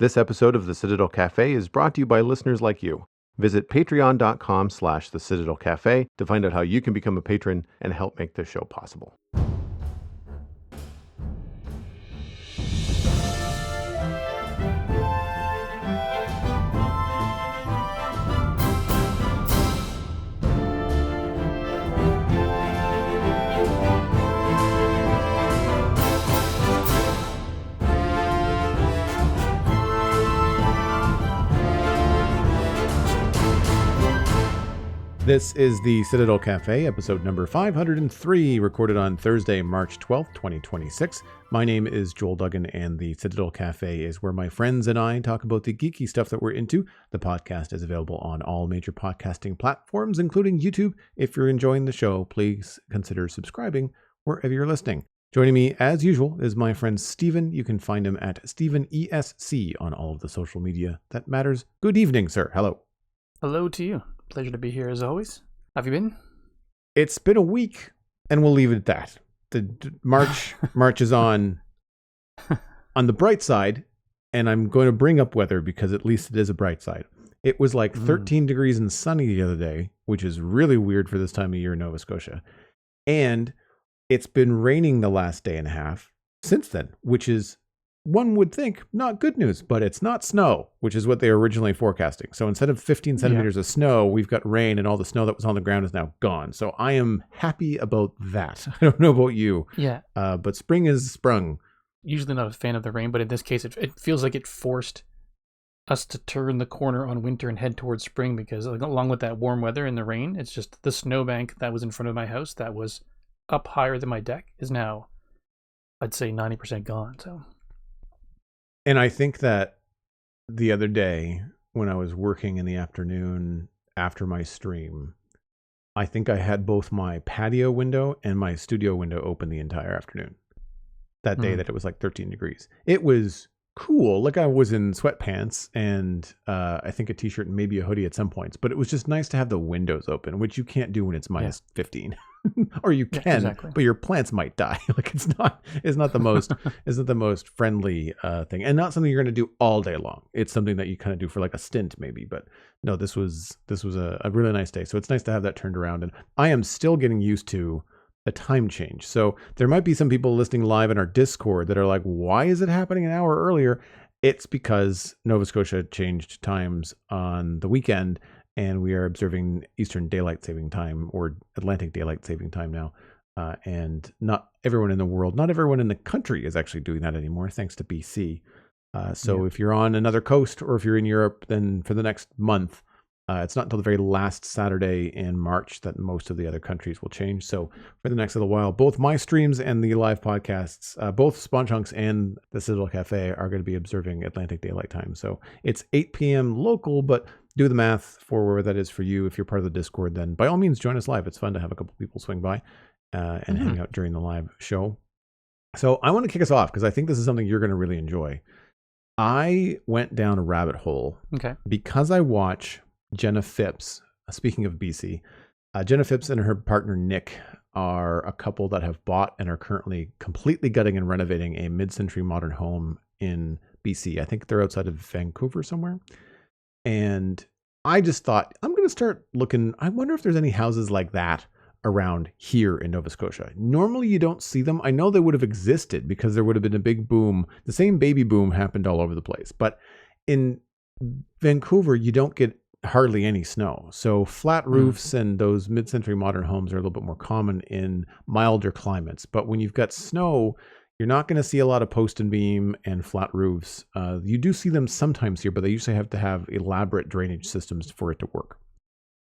This episode of the Citadel Cafe is brought to you by listeners like you. Visit patreon.com/the Citadel Cafe to find out how you can become a patron and help make this show possible. This is the Citadel Cafe, episode number 503, recorded on Thursday, March 12th, 2026. My name is Joel Duggan, and the Citadel Cafe is where my friends and I talk about the geeky stuff that we're into. The podcast is available on all major podcasting platforms, including YouTube. If you're enjoying the show, please consider subscribing wherever you're listening. Joining me, as usual, is my friend Steven. You can find him at StevenESC on all of the social media that matters. Good evening, sir. Hello. Hello to you. Pleasure to be here as always. Have you been? It's been a week, and we'll leave it at that. The March is on the bright side, and I'm going to bring up weather because at least it is a bright side. It was like 13 degrees and sunny the other day, which is really weird for this time of year in Nova Scotia. And it's been raining the last day and a half since then, which is, one would think, not good news, but it's not snow, which is what they were originally forecasting. So instead of 15 centimeters of snow, we've got rain, and all the snow that was on the ground is now gone. So I am happy about that. I don't know about you. Yeah. But spring is sprung. Usually not a fan of the rain, but in this case, it feels like it forced us to turn the corner on winter and head towards spring because along with that warm weather and the rain, it's just the snowbank that was in front of my house that was up higher than my deck is now, I'd say, 90% gone. So. And I think that the other day when I was working in the afternoon after my stream, I think I had both my patio window and my studio window open the entire afternoon. That day that it was like 13 degrees. It was cool. Like I was in sweatpants and I think a t-shirt and maybe a hoodie at some points, but it was just nice to have the windows open, which you can't do when it's minus 15. Or you can, but your plants might die. Like it's not the most friendly thing, and not something you're going to do all day long. It's something that you kind of do for like a stint maybe, but no, this was a really nice day. So it's nice to have that turned around, and I am still getting used to a time change. So there might be some people listening live in our Discord that are like, why is it happening an hour earlier? It's because Nova Scotia changed times on the weekend, and we are observing Eastern Daylight Saving Time or Atlantic Daylight Saving Time now. And not everyone in the world, not everyone in the country is actually doing that anymore, thanks to BC. So if you're on another coast or if you're in Europe, then for the next month, it's not until the very last Saturday in March that most of the other countries will change. So for the next little while, both my streams and the live podcasts, both Spawn Chunks and the Citadel Cafe are going to be observing Atlantic Daylight Time. So it's 8 p.m. local, but do the math for where that is for you. If you're part of the Discord, then by all means, join us live. It's fun to have a couple people swing by and hang out during the live show. So I want to kick us off because I think this is something you're going to really enjoy. I went down a rabbit hole because I watch Jenna Phipps. Speaking of BC, Jenna Phipps and her partner Nick are a couple that have bought and are currently completely gutting and renovating a mid-century modern home in BC. I think they're outside of Vancouver somewhere. And I just thought, I'm going to start looking. I wonder if there's any houses like that around here in Nova Scotia. Normally you don't see them. I know they would have existed because there would have been a big boom. The same baby boom happened all over the place. But in Vancouver, you don't get hardly any snow. So flat roofs and those mid-century modern homes are a little bit more common in milder climates. But when you've got snow, you're not going to see a lot of post and beam and flat roofs. You do see them sometimes here, but they usually have to have elaborate drainage systems for it to work.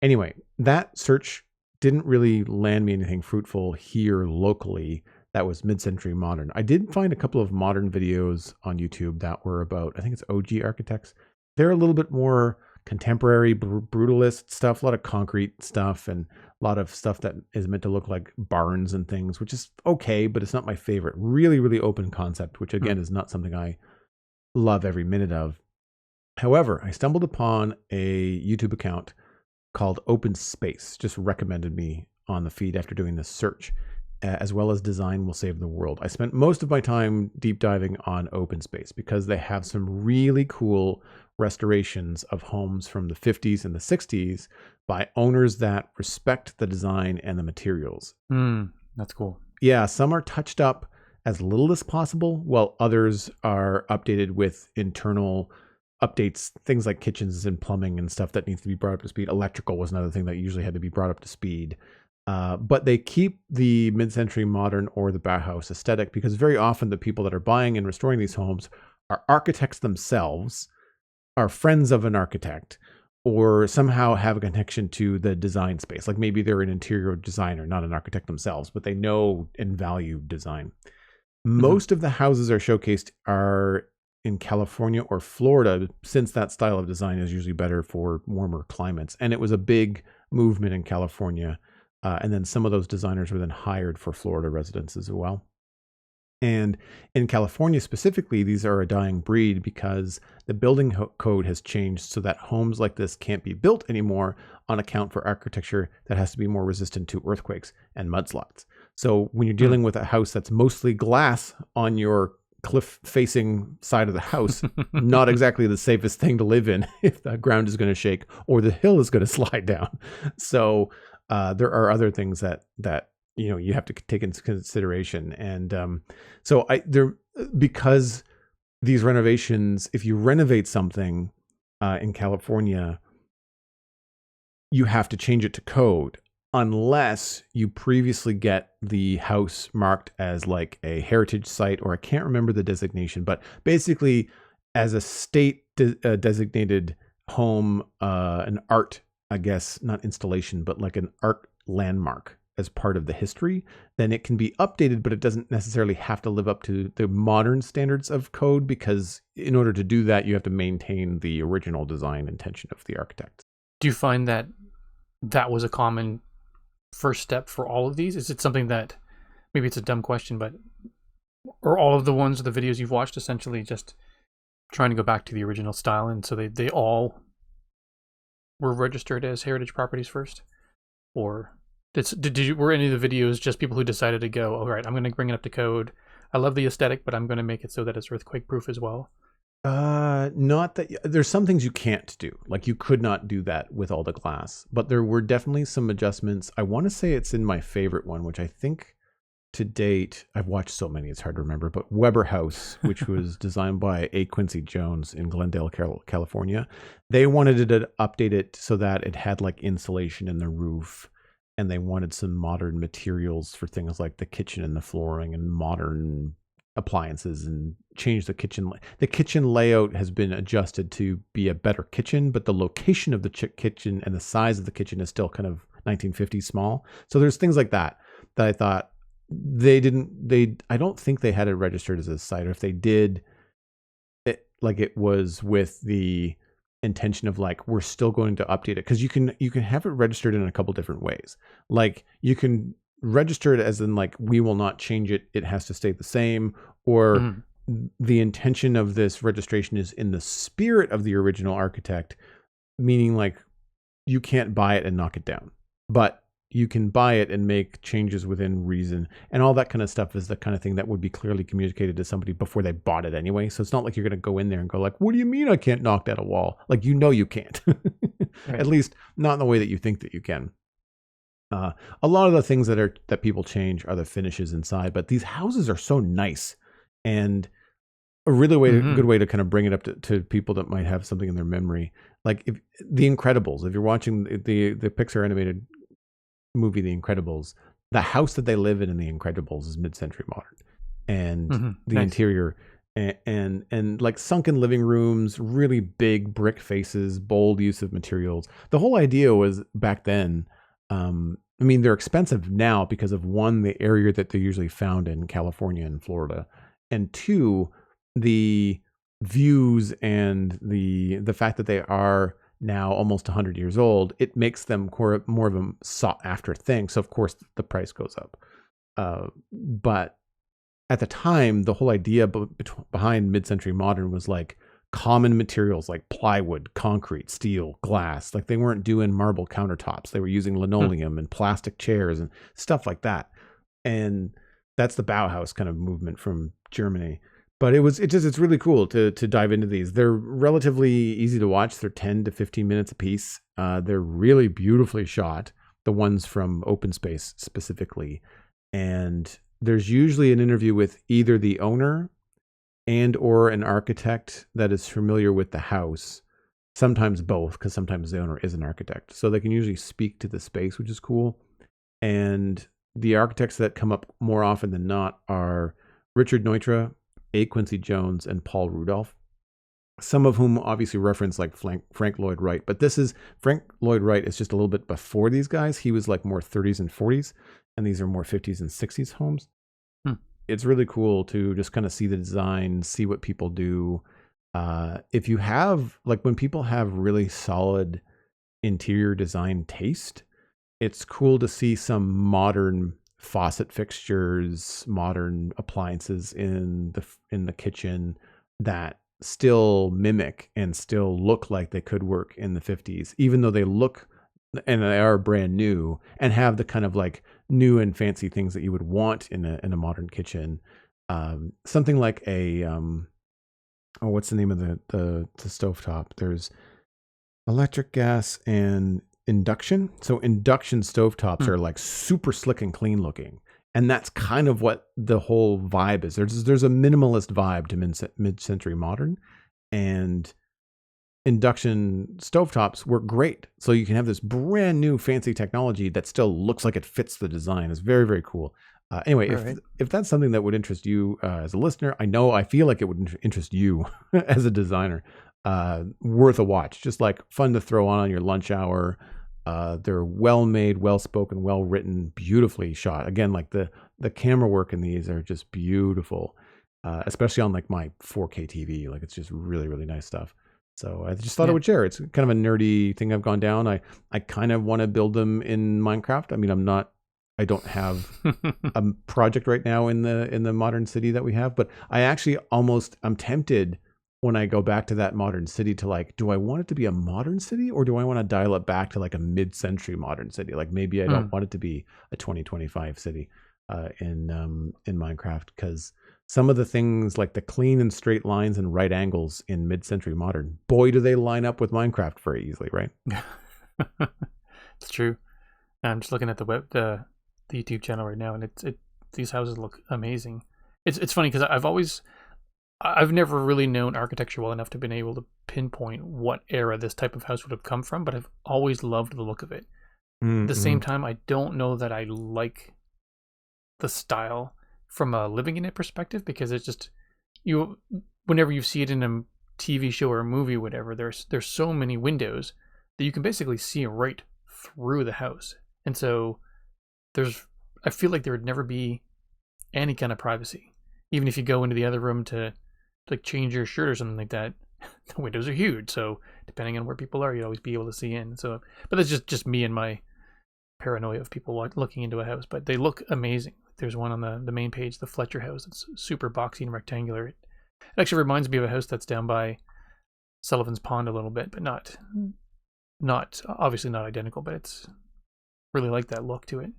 Anyway, that search didn't really land me anything fruitful here locally that was mid-century modern. I did find a couple of modern videos on YouTube that were about, I think it's OG architects. They're a little bit more contemporary brutalist stuff, a lot of concrete stuff and a lot of stuff that is meant to look like barns and things, which is okay, but it's not my favorite. Really, really open concept, which again is not something I love every minute of. However, I stumbled upon a YouTube account called Open Space, just recommended me on the feed after doing this search. as well as design will save the world. I spent most of my time deep diving on open space because they have some really cool restorations of homes from the 50s and the 60s by owners that respect the design and the materials. That's cool. Yeah, some are touched up as little as possible, while others are updated with internal updates, things like kitchens and plumbing and stuff that needs to be brought up to speed. Electrical was another thing that usually had to be brought up to speed. But they keep the mid-century modern or the Bauhaus aesthetic because very often the people that are buying and restoring these homes are architects themselves, are friends of an architect, or somehow have a connection to the design space. Like maybe they're an interior designer, not an architect themselves, but they know and value design. Most of the houses are showcased are in California or Florida, since that style of design is usually better for warmer climates. And it was a big movement in California. And then some of those designers were then hired for Florida residents as well. And in California specifically, these are a dying breed because the building code has changed so that homes like this can't be built anymore on account for architecture that has to be more resistant to earthquakes and mudslides. So when you're dealing with a house that's mostly glass on your cliff facing side of the house, not exactly the safest thing to live in if the ground is going to shake or the hill is going to slide down. So there are other things that you have to take into consideration. And because these renovations, if you renovate something in California, you have to change it to code unless you previously get the house marked as like a heritage site, or I can't remember the designation, but basically as a state designated home, an art, I guess, not installation, but like an art landmark as part of the history, then it can be updated, but it doesn't necessarily have to live up to the modern standards of code, because in order to do that, you have to maintain the original design intention of the architect. Do you find that that was a common first step for all of these? Is it something that, maybe it's a dumb question, but are all of the ones, the videos you've watched, essentially just trying to go back to the original style, and so they all were registered as heritage properties first? Or were any of the videos just people who decided to go, all right, I'm going to bring it up to code, I love the aesthetic, but I'm going to make it so that it's earthquake proof as well? Not that there's some things you can't do. Like you could not do that with all the glass, but there were definitely some adjustments. I want to say it's in my favorite one, which I think to date, I've watched so many, it's hard to remember, but Weber House, which was designed by A. Quincy Jones in Glendale, California. They wanted to update it so that it had like insulation in the roof, and they wanted some modern materials for things like the kitchen and the flooring and modern appliances, and change the kitchen. The kitchen layout has been adjusted to be a better kitchen, but the location of the kitchen and the size of the kitchen is still kind of 1950s small. So there's things like that I thought I don't think they had it registered as a site, or if they did, it was with the intention of like, we're still going to update it, because you can have it registered in a couple different ways. Like you can register it as in like, we will not change it, it has to stay the same, or the intention of this registration is in the spirit of the original architect, meaning like you can't buy it and knock it down, but you can buy it and make changes within reason, and all that kind of stuff is the kind of thing that would be clearly communicated to somebody before they bought it anyway. So it's not like you're going to go in there and go like, what do you mean I can't knock down a wall? Like, you can't. Right. At least not in the way that you think that you can. A lot of the things that people change are the finishes inside, but these houses are so nice, and a really good way to kind of bring it up to people that might have something in their memory. Like if The Incredibles, if you're watching the Pixar animated movie The Incredibles, the house that they live in The Incredibles is mid-century modern, and the interior and like sunken living rooms, really big brick faces, bold use of materials. The whole idea was back then, I mean, they're expensive now because of, one, the area that they're usually found in, California and Florida, and two, the views and the fact that they are now almost 100 years old. It makes them more of a sought after thing. So of course the price goes up. But at the time, the whole idea behind mid-century modern was like common materials like plywood, concrete, steel, glass. Like they weren't doing marble countertops. They were using linoleum and plastic chairs and stuff like that. And that's the Bauhaus kind of movement from Germany. But it's really cool to dive into these. They're relatively easy to watch. They're 10 to 15 minutes a piece. They're really beautifully shot, the ones from Open Space specifically. And there's usually an interview with either the owner and or an architect that is familiar with the house. Sometimes both, because sometimes the owner is an architect. So they can usually speak to the space, which is cool. And the architects that come up more often than not are Richard Neutra, A. Quincy Jones, and Paul Rudolph. Some of whom obviously reference like Frank Lloyd Wright. But Frank Lloyd Wright is just a little bit before these guys. He was like more 30s and 40s, and these are more 50s and 60s homes. It's really cool to just kind of see the design, see what people do. If you have, like when people have really solid interior design taste, it's cool to see some modern faucet fixtures, modern appliances in the kitchen that still mimic and still look like they could work in the 50s, even though they look and they are brand new and have the kind of like new and fancy things that you would want in a modern kitchen. Something like a what's the name of the stovetop? There's electric, gas, and induction. So induction stovetops are like super slick and clean looking. And that's kind of what the whole vibe is. There's a minimalist vibe to mid-century modern, and induction stovetops work great. So you can have this brand new fancy technology that still looks like it fits the design. It's very, very cool. Anyway, if that's something that would interest you as a listener, I feel like it would interest you as a designer. Worth a watch. Just like fun to throw on your lunch hour. They're well made, well spoken, well written, beautifully shot. Again, like the camera work in these are just beautiful, especially on like my 4K TV. Like it's just really, really nice stuff. So I just thought I would share. It's kind of a nerdy thing I've gone down. I kind of want to build them in Minecraft. I mean, I don't have a project right now in the modern city that we have, but I'm tempted when I go back to that modern city to like, do I want it to be a modern city or do I want to dial it back to like a mid-century modern city? Like maybe I don't want it to be a 2025 city in Minecraft, because some of the things like the clean and straight lines and right angles in mid-century modern, boy, do they line up with Minecraft very easily, right? It's true. I'm just looking at the YouTube channel right now, and these houses look amazing. It's funny because I've never really known architecture well enough to been able to pinpoint what era this type of house would have come from, but I've always loved the look of it. At the same time, I don't know that I like the style from a living in it perspective, because it's just, whenever you see it in a TV show or a movie or whatever, there's so many windows that you can basically see right through the house. And so I feel like there would never be any kind of privacy. Even if you go into the other room to like change your shirt or something like that, the windows are huge. So depending on where people are, you'd always be able to see in. So, but that's just me and my paranoia of people looking into a house. But they look amazing. There's one on the main page, the Fletcher house. It's super boxy and rectangular. It actually reminds me of a house that's down by Sullivan's Pond a little bit, but not obviously not identical, but it's really like that look to it.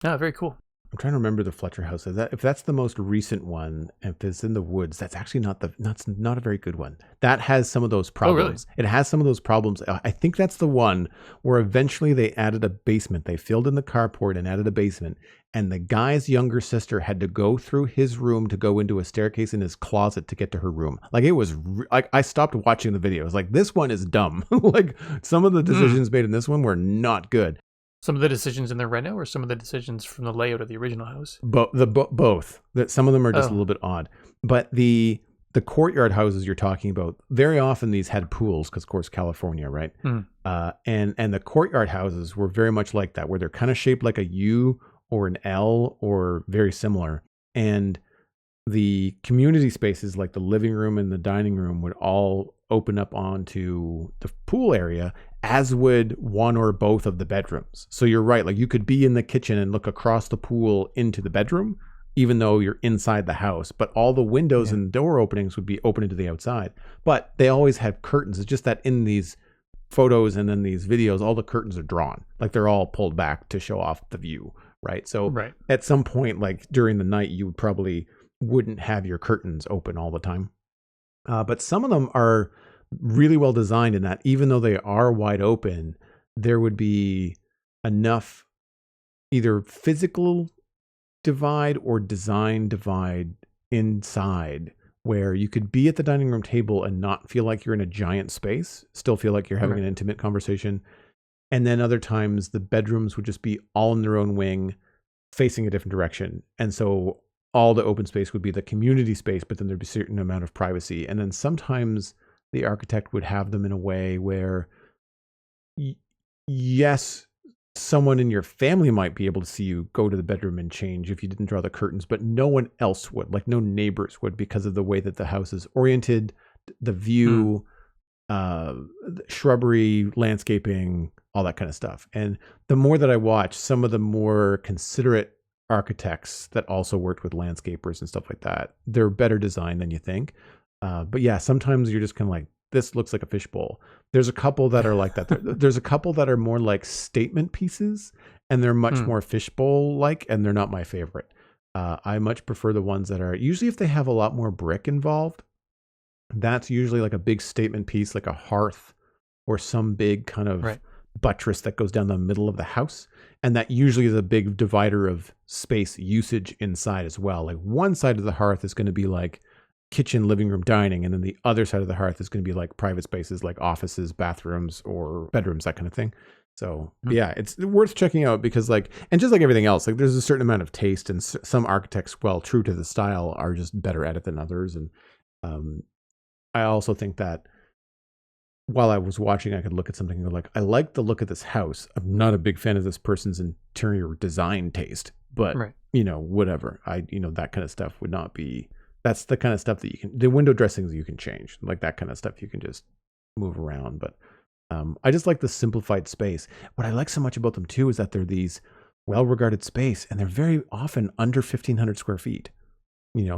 Ah, very cool. I'm trying to remember the Fletcher house. If that's the most recent one, if it's in the woods, that's actually not a very good one. That has some of those problems. Oh, really? It has some of those problems. I think that's the one where eventually they added a basement. They filled in the carport and added a basement. And the guy's younger sister had to go through his room to go into a staircase in his closet to get to her room. Like it was like, I stopped watching the video. I was like, this one is dumb. Like some of the decisions made in this one were not good. Some of the decisions in the reno, or some of the decisions from the layout of the original house? Both. That some of them are just a little bit odd. But the courtyard houses you're talking about, very often these had pools because, of course, California, right? And the courtyard houses were very much like that, where they're kind of shaped like a U or an L or very similar. And the community spaces, like the living room and the dining room, would all open up onto the pool area, as would one or both of the bedrooms. So you're right. Like you could be in the kitchen and look across the pool into the bedroom, even though you're inside the house, but all the windows and door openings would be open into the outside. But they always had curtains. It's just that in these photos and then these videos, all the curtains are drawn. Like they're all pulled back to show off the view, right? So Right. at some point, like during the night, you probably wouldn't have your curtains open all the time. But some of them are really well designed in that even though they are wide open, there would be enough either physical divide or design divide inside where you could be at the dining room table and not feel like you're in a giant space, still feel like you're having an intimate conversation. And then other times the bedrooms would just be all in their own wing facing a different direction. And so all the open space would be the community space, but then there'd be a certain amount of privacy. And then sometimes the architect would have them in a way where, yes, someone in your family might be able to see you go to the bedroom and change if you didn't draw the curtains, but no one else would, like no neighbors would, because of the way that the house is oriented, the view, shrubbery, landscaping, all that kind of stuff. And the more that I watch, some of the more considerate architects that also worked with landscapers and stuff like that, they're better designed than you think. But yeah, sometimes you're just kind of like, this looks like a fishbowl. There's a couple that are like that. There's a couple that are more like statement pieces, and they're much more fishbowl-like, and they're not my favorite. I much prefer the ones that are, usually if they have a lot more brick involved, that's usually like a big statement piece, like a hearth or some big kind of buttress that goes down the middle of the house. And that usually is a big divider of space usage inside as well. Like one side of the hearth is going to be like kitchen, living room, dining, and then the other side of the hearth is going to be like private spaces like offices, bathrooms, or bedrooms, that kind of thing. So yeah, it's worth checking out because like, and just like everything else, like there's a certain amount of taste, and some architects, well, true to the style, are just better at it than others. And I also think that while I was watching, I could look at something and go like, I like the look of this house. I'm not a big fan of this person's interior design taste, but you know, whatever. That kind of stuff would not be, that's the kind of stuff that you can, the window dressings you can change, like that kind of stuff you can just move around. But I just like the simplified space. What I like so much about them too is that they're these well-regarded space, and they're very often under 1,500 square feet.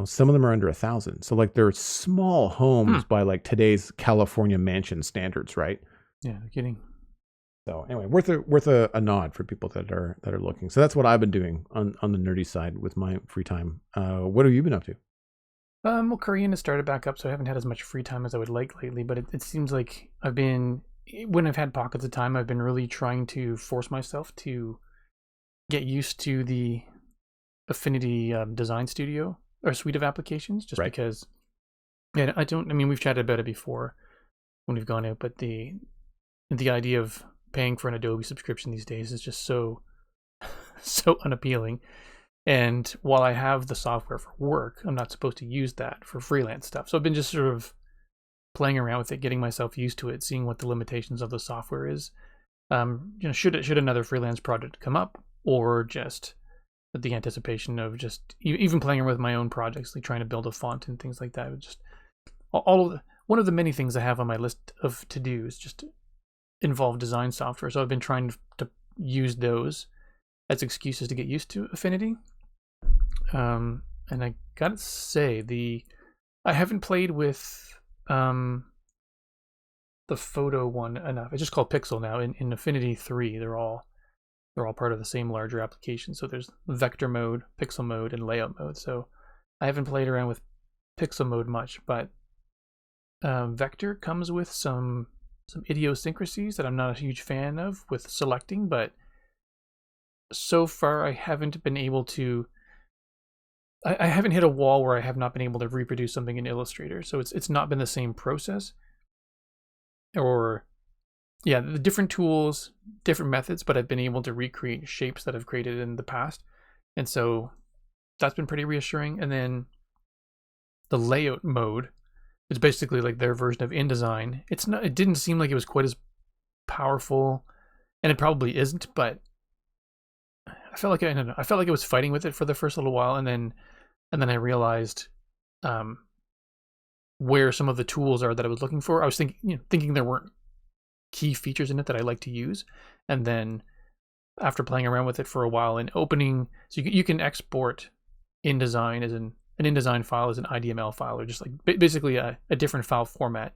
Some of them are under 1,000. So like they're small homes by like today's California mansion standards, right? Yeah, no kidding. So anyway, worth a nod for people that are looking. So that's what I've been doing on the nerdy side with my free time. What have you been up to? Well, Korean has started back up, so I haven't had as much free time as I would like lately. But it seems like when I've had pockets of time, I've been really trying to force myself to get used to the Affinity Design Studio or suite of applications, just because. Yeah, we've chatted about it before when we've gone out, but the idea of paying for an Adobe subscription these days is just so unappealing. And while I have the software for work, I'm not supposed to use that for freelance stuff. So I've been just sort of playing around with it, getting myself used to it, seeing what the limitations of the software is. Should another freelance project come up, or just the anticipation of just even playing around with my own projects, like trying to build a font and things like that. Just one of the many things I have on my list of to-dos just involve design software. So I've been trying to use those as excuses to get used to Affinity. And I gotta say, I haven't played with the photo one enough. It's just called Pixel now. In Affinity 3, they're all part of the same larger application. So there's vector mode, pixel mode, and layout mode. So I haven't played around with pixel mode much, but vector comes with some idiosyncrasies that I'm not a huge fan of with selecting, but so far I haven't been able to. I haven't hit a wall where I have not been able to reproduce something in Illustrator. So it's not been the same process. Or yeah, the different tools, different methods, but I've been able to recreate shapes that I've created in the past. And so that's been pretty reassuring. And then the layout mode, it's basically like their version of InDesign. It didn't seem like it was quite as powerful, and it probably isn't, but I felt like it was fighting with it for the first little while, and then I realized where some of the tools are that I was looking for. I was thinking there weren't key features in it that I like to use, and then after playing around with it for a while and opening, so you can export InDesign as an InDesign file as an IDML file, or just like basically a different file format,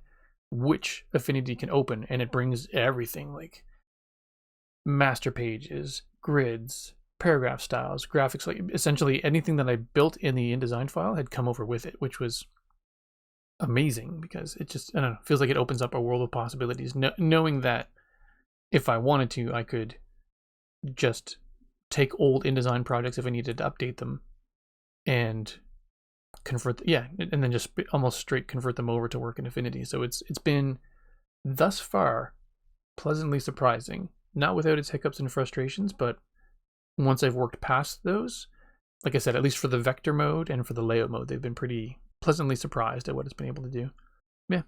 which Affinity can open, and it brings everything like master pages, grids, paragraph styles, graphics, like essentially anything that I built in the InDesign file had come over with it, which was amazing because it just, I don't know, feels like it opens up a world of possibilities. Knowing that if I wanted to, I could just take old InDesign projects if I needed to update them and convert, and then just almost straight convert them over to work in Affinity. So it's been thus far pleasantly surprising, not without its hiccups and frustrations, but once I've worked past those, like I said, at least for the vector mode and for the layout mode, they've been pretty pleasantly surprised at what it's been able to do. Yeah,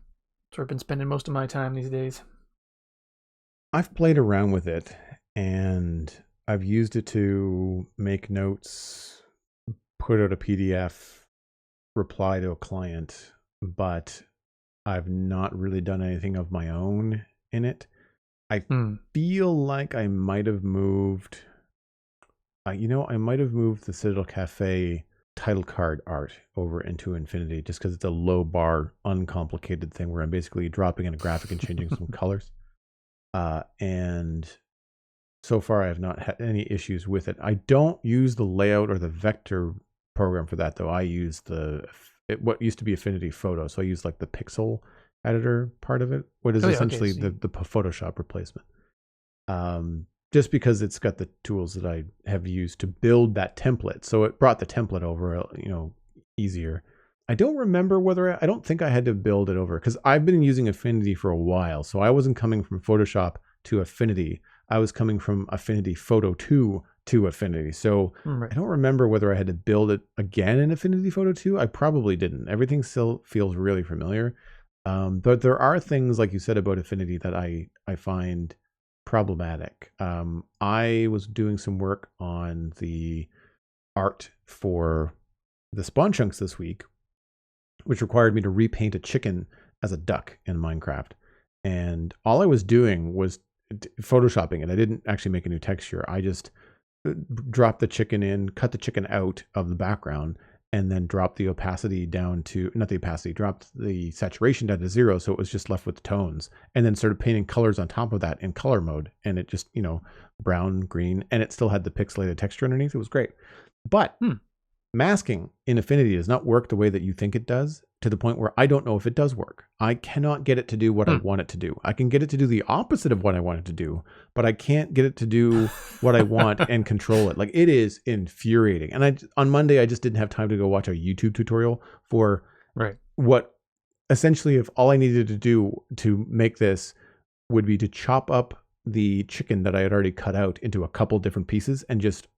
that's where I've been spending most of my time these days. I've played around with it, and I've used it to make notes, put out a PDF, reply to a client, but I've not really done anything of my own in it. I feel like I might have moved, I might have moved the Citadel Cafe title card art over into Infinity just because it's a low bar, uncomplicated thing where I'm basically dropping in a graphic and changing some colors. And so far I have not had any issues with it. I don't use the layout or the vector program for that, though. I use what used to be Affinity Photo. So I use like the pixel editor part of it, what is essentially the Photoshop replacement. Just because it's got the tools that I have used to build that template. So it brought the template over, easier. I don't remember I don't think I had to build it over because I've been using Affinity for a while. So I wasn't coming from Photoshop to Affinity. I was coming from Affinity Photo 2 to Affinity. So I don't remember whether I had to build it again in Affinity Photo 2. I probably didn't. Everything still feels really familiar. But there are things, like you said, about Affinity that I find problematic. I was doing some work on the art for the spawn chunks this week, which required me to repaint a chicken as a duck in Minecraft. And all I was doing was photoshopping it. I didn't actually make a new texture. I just dropped the chicken in, cut the chicken out of the background, and then dropped the opacity down to, not the opacity, dropped the saturation down to 0. So it was just left with the tones, and then started painting colors on top of that in color mode. And it just, brown, green, and it still had the pixelated texture underneath. It was great. But masking in Affinity does not work the way that you think it does, to the point where I don't know if it does work. I cannot get it to do what I want it to do. I can get it to do the opposite of what I want it to do, but I can't get it to do what I want and control it. Like, it is infuriating. And on Monday, I just didn't have time to go watch a YouTube tutorial for what essentially, if all I needed to do to make this would be to chop up the chicken that I had already cut out into a couple different pieces and just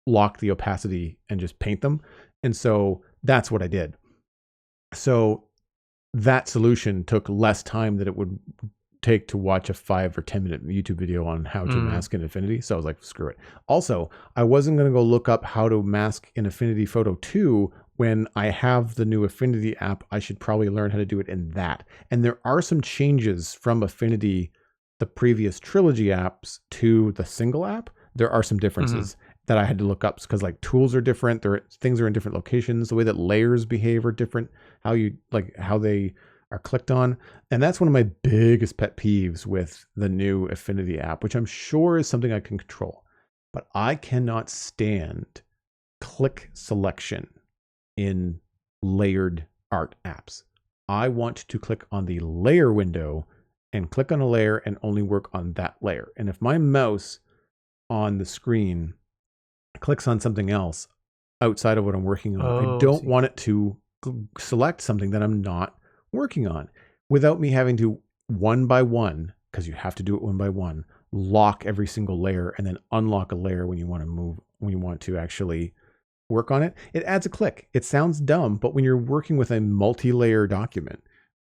lock the opacity and just paint them. And so that's what I did. So that solution took less time than it would take to watch a 5 or 10 minute YouTube video on how to mask in Affinity. So I was like, screw it. Also, I wasn't going to go look up how to mask in Affinity Photo 2 when I have the new Affinity app. I should probably learn how to do it in that. And there are some changes from Affinity, the previous trilogy apps, to the single app. There are some differences that I had to look up because tools are different. Things are in different locations. The way that layers behave are different. How they are clicked on. And that's one of my biggest pet peeves with the new Affinity app, which I'm sure is something I can control. But I cannot stand click selection in layered art apps. I want to click on the layer window and click on a layer and only work on that layer. And if my mouse on the screen clicks on something else outside of what I'm working on, I don't want it to select something that I'm not working on without me having to, one by one, because you have to do it one by one, lock every single layer and then unlock a layer when you want to actually work on it. It adds a click. It sounds dumb, but when you're working with a multi-layer document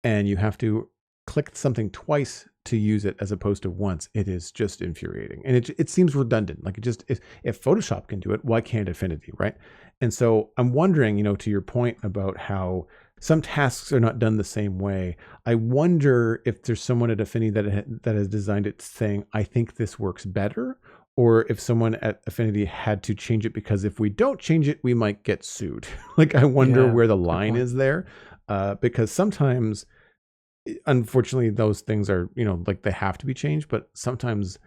and you have to click something twice to use it as opposed to once, it is just infuriating. And it seems redundant. Like, if Photoshop can do it, why can't Affinity, right? And so I'm wondering, to your point about how some tasks are not done the same way, I wonder if there's someone at Affinity that has designed it saying, I think this works better, or if someone at Affinity had to change it because if we don't change it, we might get sued. I wonder where the line is there, because sometimes, unfortunately, those things are, they have to be changed, but sometimes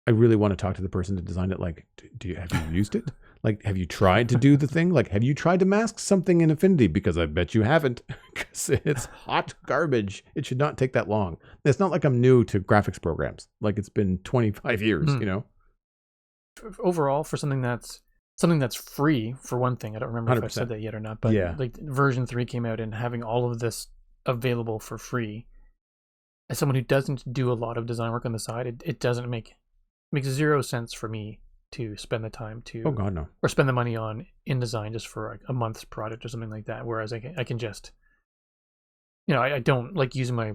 I really want to talk to the person that designed it. Like, have you used it? Like, have you tried to do the thing? Like, have you tried to mask something in Affinity? Because I bet you haven't, because it's hot garbage. It should not take that long. It's not like I'm new to graphics programs. Like, it's been 25 years, you know? Overall, for something that's free, for one thing, I don't remember 100%. If I said that yet or not, but like version 3 came out and having all of this available for free, as someone who doesn't do a lot of design work on the side, it doesn't makes zero sense for me to spend the time to or spend the money on InDesign just for like a month's product or something like that. Whereas I can just, I don't like using my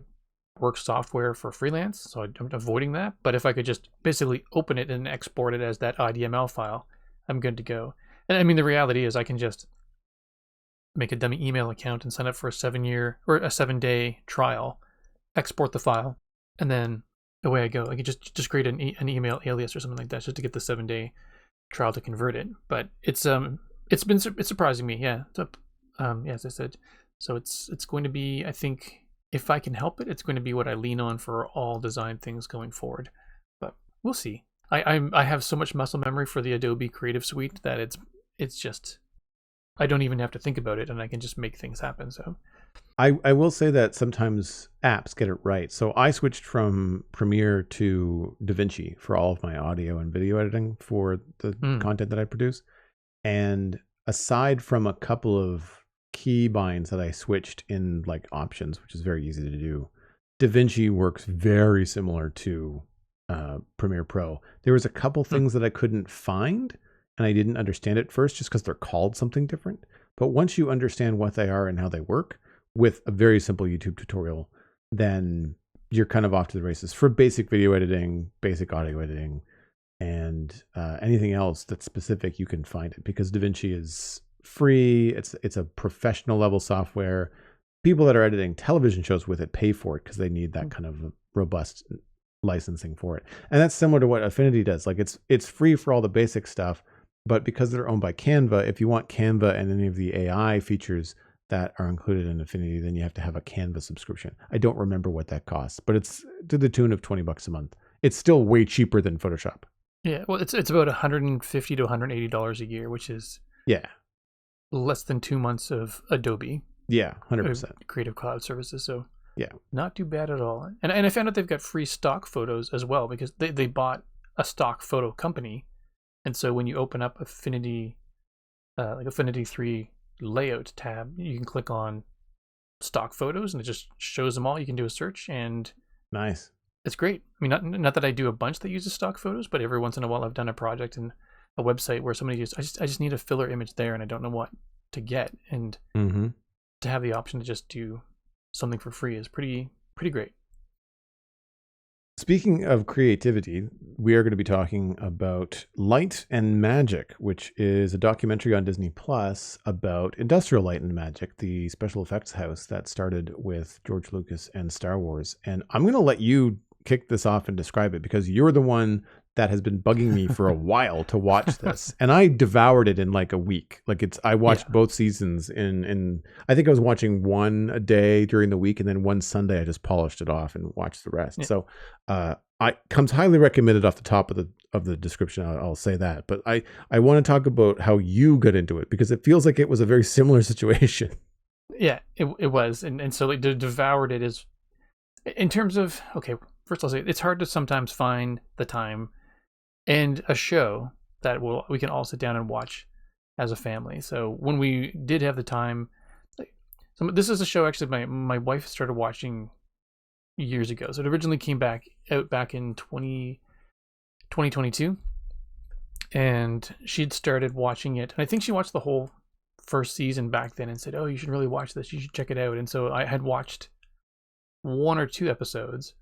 work software for freelance, so I'm avoiding that. But if I could just basically open it and export it as that IDML file, I'm good to go. And I mean, the reality is I can just make a dummy email account and sign up for a 7-day trial, export the file, and then away I go. I could just create an email alias or something like that just to get the 7-day trial to convert it. But it's surprising me, yeah. So, as I said, so it's going to be, I think, if I can help it, it's going to be what I lean on for all design things going forward. But we'll see. I have so much muscle memory for the Adobe Creative Suite that it's just, I don't even have to think about it, and I can just make things happen. So I will say that sometimes apps get it right. So I switched from Premiere to DaVinci for all of my audio and video editing for the content that I produce. And aside from a couple of key binds that I switched in like options, which is very easy to do, DaVinci works very similar to Premiere Pro. There was a couple things that I couldn't find, and I didn't understand at first just because they're called something different. But once you understand what they are and how they work with a very simple YouTube tutorial, then you're kind of off to the races for basic video editing, basic audio editing, and anything else that's specific. You can find it because DaVinci is free. It's a professional level software. People that are editing television shows with it pay for it because they need that kind of robust licensing for it. And that's similar to what Affinity does. Like it's free for all the basic stuff, but because they're owned by Canva, if you want Canva and any of the AI features that are included in Affinity, then you have to have a Canva subscription. I don't remember what that costs, but it's to the tune of $20 a month. It's still way cheaper than Photoshop. Yeah, well, it's about $150 to $180 a year, which is less than 2 months of Adobe. Yeah, 100%. Creative Cloud services. So yeah, not too bad at all. And I found out they've got free stock photos as well because they bought a stock photo company. And so when you open up Affinity, like Affinity 3 layout tab, you can click on stock photos and it just shows them all. You can do a search and nice. It's great. I mean, not that I do a bunch that uses stock photos, but every once in a while I've done a project and a website where somebody I just need a filler image there and I don't know what to get. And to have the option to just do something for free is pretty great. Speaking of creativity, we are going to be talking about Light and Magic, which is a documentary on Disney Plus about Industrial Light and Magic, the special effects house that started with George Lucas and Star Wars. And I'm going to let you kick this off and describe it because you're the one that has been bugging me for a while to watch this. And I devoured it in like a week. Like I watched both seasons in I think I was watching one a day during the week, and then one Sunday I just polished it off and watched the rest. Yeah. So I comes highly recommended off the top of the description. I'll say that. But I want to talk about how you got into it because it feels like it was a very similar situation. Yeah, it was. And so like devoured it is in terms of, okay, first I'll say it's hard to sometimes find the time and a show that we can all sit down and watch as a family. So when we did have the time, this is a show actually my wife started watching years ago. So it originally came back in 2022, and she'd started watching it. And I think she watched the whole first season back then and said, "Oh, you should really watch this. You should check it out." And so I had watched 1 or 2 episodes.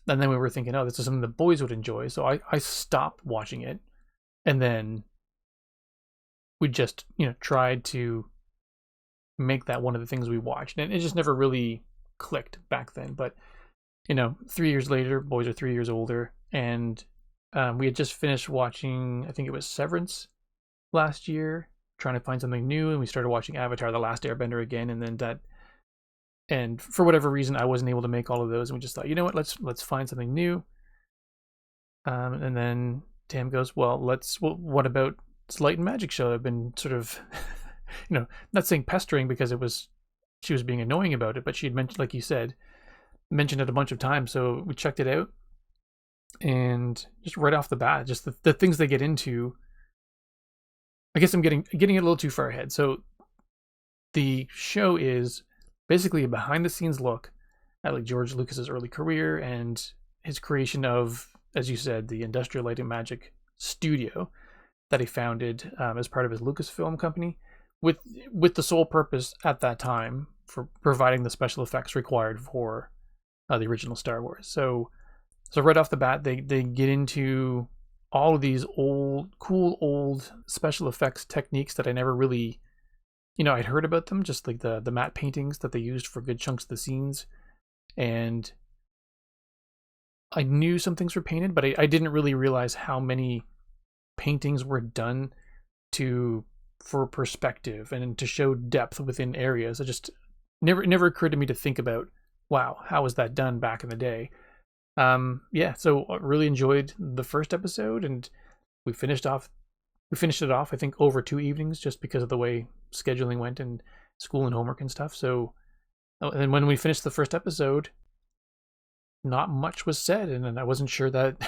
And then we were thinking, oh, this is something the boys would enjoy. So I stopped watching it. And then we just, tried to make that one of the things we watched. And it just never really clicked back then. But, 3 years later, boys are 3 years older. And we had just finished watching, I think it was Severance last year, trying to find something new. And we started watching Avatar: The Last Airbender again. And then and for whatever reason, I wasn't able to make all of those. And we just thought, you know what, let's find something new. And then Tam goes, well, what about this light and magic show? I've been sort of, not saying pestering because she was being annoying about it, but she had mentioned, like you said, mentioned it a bunch of times. So we checked it out, and just right off the bat, just the things they get into. I guess I'm getting it a little too far ahead. So the show is basically a behind the scenes look at like George Lucas's early career and his creation of, as you said, the Industrial Light and Magic studio that he founded as part of his Lucasfilm company, with the sole purpose at that time for providing the special effects required for the original Star Wars. So right off the bat, they get into all of these cool old special effects techniques that I never really, I'd heard about them, just like the matte paintings that they used for good chunks of the scenes, and I knew some things were painted, but I didn't really realize how many paintings were done for perspective and to show depth within areas. It just never occurred to me to think about, wow, how was that done back in the day? So I really enjoyed the first episode, and we finished it off, I think, over 2 evenings, just because of the way scheduling went and school and homework and stuff. So, and when we finished the first episode, not much was said, and I wasn't sure that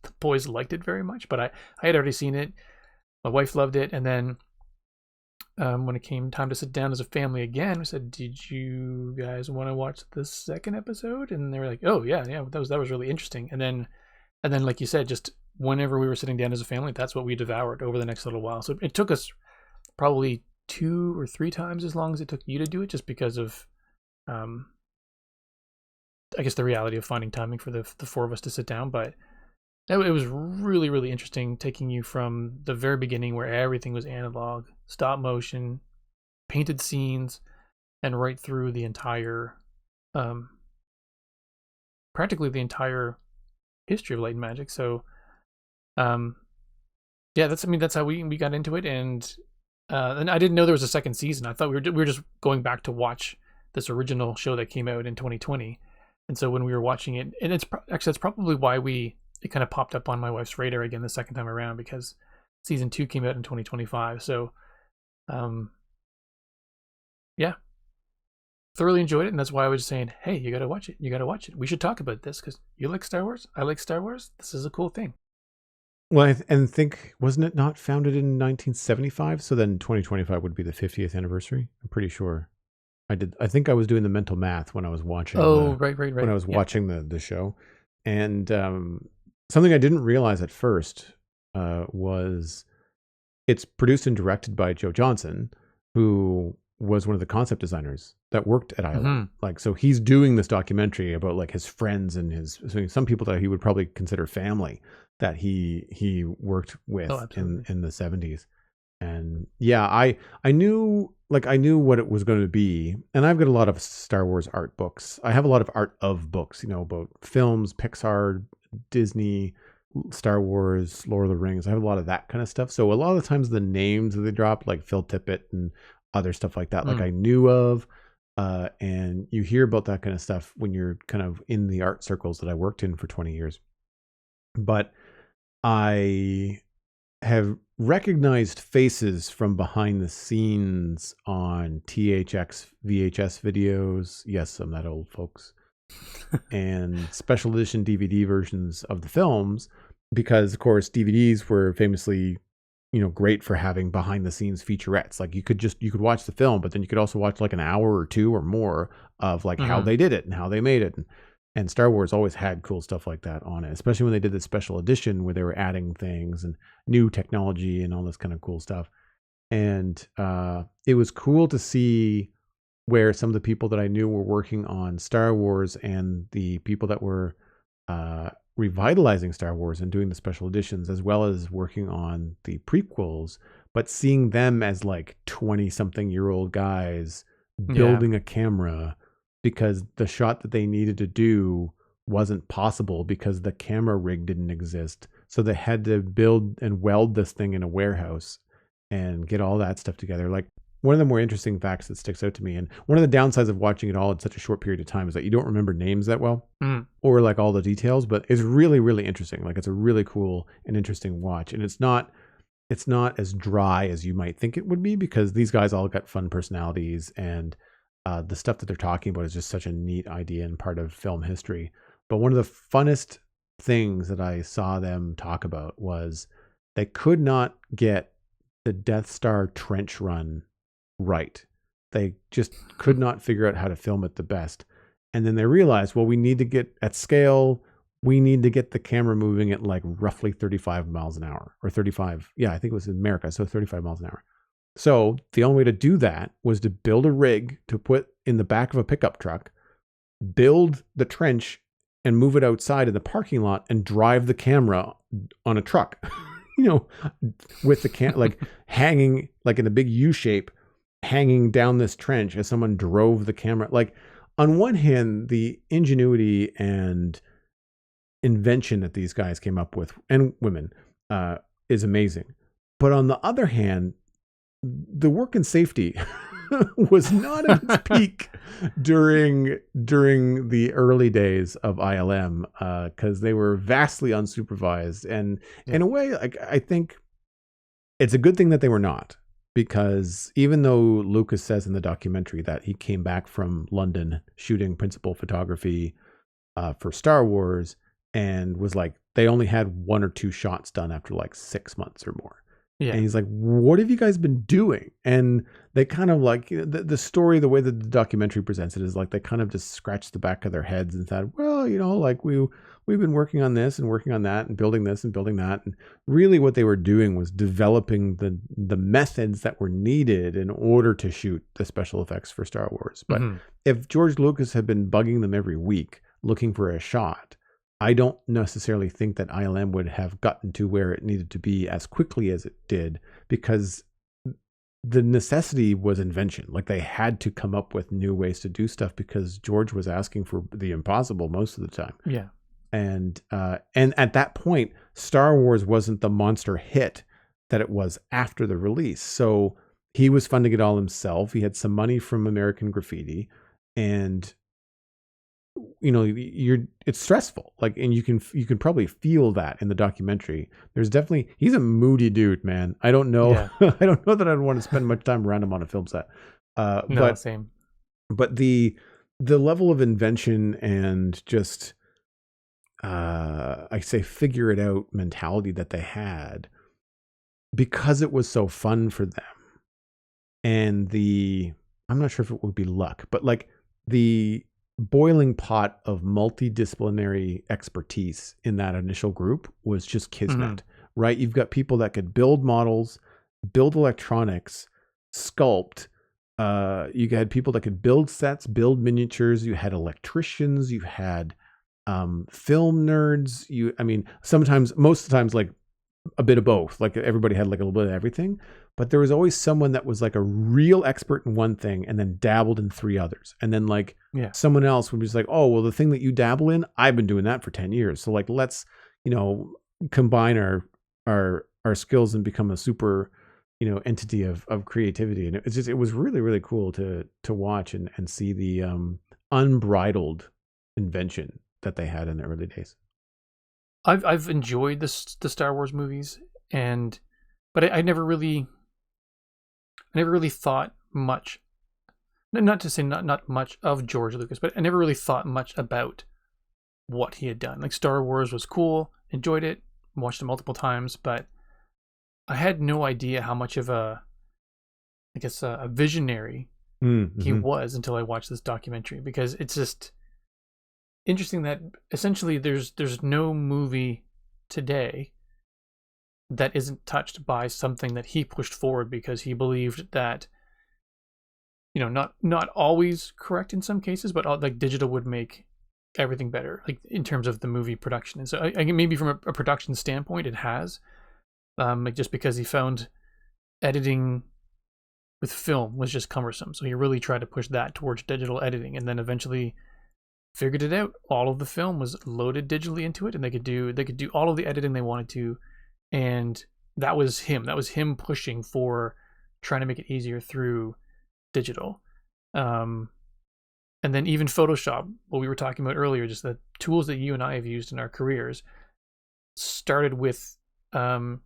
the boys liked it very much, but I had already seen it. My wife loved it, and then when it came time to sit down as a family again, we said, "Did you guys want to watch the second episode?" And they were like, "Oh yeah, that was really interesting." And then, like you said, just whenever we were sitting down as a family, that's what we devoured over the next little while. So it took us probably 2 or 3 times as long as it took you to do it, just because of, I guess, the reality of finding timing for the 4 of us to sit down. But it was really, really interesting, taking you from the very beginning where everything was analog, stop motion, painted scenes, and right through the entire, practically the entire history of light and magic. So, that's how we got into it. And I didn't know there was a second season. I thought we were just going back to watch this original show that came out in 2020. And so when we were watching it, and that's probably why it kind of popped up on my wife's radar again the second time around, because season 2 came out in 2025. So, thoroughly enjoyed it. And that's why I was saying, hey, you got to watch it. You got to watch it. We should talk about this because you like Star Wars. I like Star Wars. This is a cool thing. Well, and think, wasn't it not founded in 1975? So then 2025 would be the 50th anniversary. I'm pretty sure. I think I was doing the mental math when I was watching. Right. When I was watching the show. And something I didn't realize at first was it's produced and directed by Joe Johnston, who was one of the concept designers that worked at ILM. Mm-hmm. Like, so he's doing this documentary about like his friends and some people that he would probably consider family that he worked with in the 70s. And yeah, I knew what it was going to be. And I've got a lot of Star Wars art books. I have a lot of art of books, about films, Pixar, Disney, Star Wars, Lord of the Rings. I have a lot of that kind of stuff. So a lot of the times the names that they dropped, like Phil Tippett and other stuff like that, like I knew of. And you hear about that kind of stuff when you're kind of in the art circles that I worked in for 20 years. But I have recognized faces from behind the scenes on THX VHS videos. Yes, I'm that old, folks. And special edition DVD versions of the films, because of course DVDs were famously, great for having behind the scenes featurettes. Like you could watch the film, but then you could also watch like an hour or 2 or more of like how they did it and how they made it. And Star Wars always had cool stuff like that on it, especially when they did the special edition where they were adding things and new technology and all this kind of cool stuff. And it was cool to see where some of the people that I knew were working on Star Wars and the people that were revitalizing Star Wars and doing the special editions, as well as working on the prequels, but seeing them as like 20-something-year-old guys building a camera because the shot that they needed to do wasn't possible because the camera rig didn't exist. So they had to build and weld this thing in a warehouse and get all that stuff together. Like, one of the more interesting facts that sticks out to me, and one of the downsides of watching it all in such a short period of time, is that you don't remember names that well or like all the details, but it's really, really interesting. Like it's a really cool and interesting watch. And it's not as dry as you might think it would be, because these guys all got fun personalities, and the stuff that they're talking about is just such a neat idea and part of film history. But one of the funnest things that I saw them talk about was they could not get the Death Star trench run right. They just could not figure out how to film it the best. And then they realized, well, we need to get at scale, we need to get the camera moving at like roughly 35 miles an hour, or 35. Yeah, I think it was in America. So 35 miles an hour. So the only way to do that was to build a rig to put in the back of a pickup truck, build the trench and move it outside in the parking lot, and drive the camera on a truck, with the like hanging like in a big U shape, hanging down this trench as someone drove the camera. Like on one hand, the ingenuity and invention that these guys came up with, and women, is amazing. But on the other hand, the work and safety was not at its peak during the early days of ILM, because they were vastly unsupervised. And in a way, like, I think it's a good thing that they were not, because even though Lucas says in the documentary that he came back from London shooting principal photography for Star Wars, and was like, they only had 1 or 2 shots done after like 6 months or more. Yeah. And he's like, what have you guys been doing? And they kind of like, the story, the way that the documentary presents it is like, they kind of just scratched the back of their heads and thought, well, like we've been working on this and working on that and building this and building that. And really what they were doing was developing the methods that were needed in order to shoot the special effects for Star Wars. But if George Lucas had been bugging them every week looking for a shot, I don't necessarily think that ILM would have gotten to where it needed to be as quickly as it did, because the necessity was invention. Like they had to come up with new ways to do stuff, because George was asking for the impossible most of the time. Yeah. And at that point, Star Wars wasn't the monster hit that it was after the release. So he was funding it all himself. He had some money from American Graffiti, and it's stressful. Like, and you can probably feel that in the documentary. There's definitely, he's a moody dude, man. I don't know. Yeah. I don't know that I'd want to spend much time around him on a film set. No, same. But the level of invention and just, I say figure it out mentality that they had, because it was so fun for them. And I'm not sure if it would be luck, but like the boiling pot of multidisciplinary expertise in that initial group was just kismet, right? You've got people that could build models, build electronics, sculpt. You had people that could build sets, build miniatures. You had electricians. You had film nerds. Most of the times, like a bit of both. Like everybody had like a little bit of everything. But there was always someone that was like a real expert in one thing and then dabbled in 3 others. And then like someone else would be just like, oh, well, the thing that you dabble in, I've been doing that for 10 years. So like, let's, combine our skills and become a super, entity of creativity. And it was really, really cool to watch and see the unbridled invention that they had in the early days. I've enjoyed the Star Wars movies, but I never really thought much. Not to say not much of George Lucas, but I never really thought much about what he had done. Like Star Wars was cool, enjoyed it, watched it multiple times, but I had no idea how much of a visionary he was until I watched this documentary, because it's just interesting that essentially there's no movie today that isn't touched by something that he pushed forward, because he believed that, not always correct in some cases, but like digital would make everything better, like in terms of the movie production. And so I maybe from a production standpoint, it has, like just because he found editing with film was just cumbersome. So he really tried to push that towards digital editing, and then eventually figured it out. All of the film was loaded digitally into it, and they could do all of the editing they wanted to. And that was him pushing for trying to make it easier through digital. And then even Photoshop, what we were talking about earlier, just the tools that you and I have used in our careers, started with the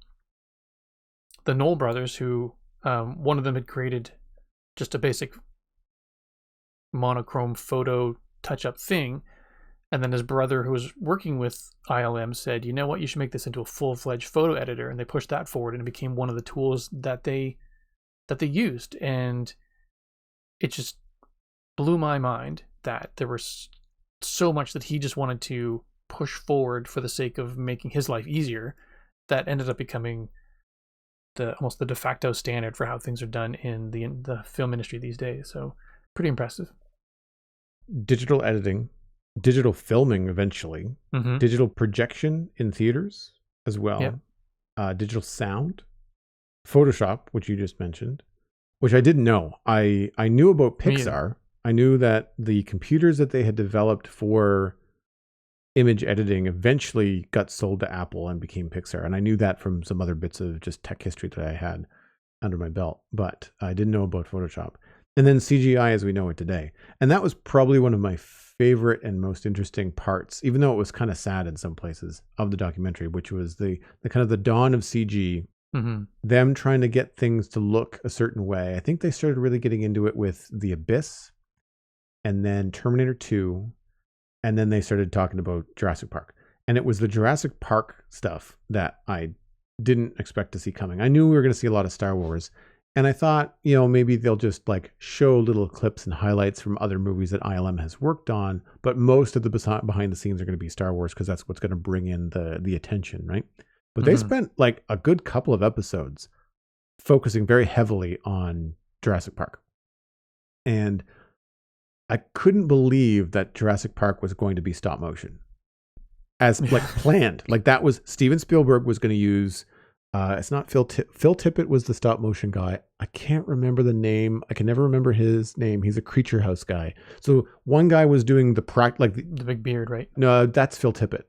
Knoll brothers, who one of them had created just a basic monochrome photo touch-up thing, and then his brother, who was working with ILM, said, you know what, you should make this into a full-fledged photo editor, and they pushed that forward, and it became one of the tools that they used. And it just blew my mind that there was so much that he just wanted to push forward for the sake of making his life easier, that ended up becoming almost the de facto standard for how things are done in the film industry these days. So pretty impressive. Digital editing, digital filming eventually, digital projection in theaters as well, digital sound, Photoshop, which you just mentioned, which I didn't know. I knew about Pixar. I knew that the computers that they had developed for image editing eventually got sold to Apple and became Pixar. And I knew that from some other bits of just tech history that I had under my belt, but I didn't know about Photoshop. And then CGI as we know it today. And that was probably one of my favorite and most interesting parts, even though it was kind of sad in some places of the documentary, which was the kind of the dawn of CG, them trying to get things to look a certain way. I think they started really getting into it with The Abyss and then Terminator 2. And then they started talking about Jurassic Park. And it was the Jurassic Park stuff that I didn't expect to see coming. I knew we were going to see a lot of Star Wars. And I thought, maybe they'll just like show little clips and highlights from other movies that ILM has worked on. But most of the behind the scenes are going to be Star Wars, because that's what's going to bring in the attention, right? But they spent like a good couple of episodes focusing very heavily on Jurassic Park. And I couldn't believe that Jurassic Park was going to be stop motion as like planned. Like that was Steven Spielberg was going to use, it's not Phil Tippett was the stop motion guy. I can't remember the name. I can never remember his name. He's a Creature House guy. So one guy was doing the big beard, right? No, that's Phil Tippett.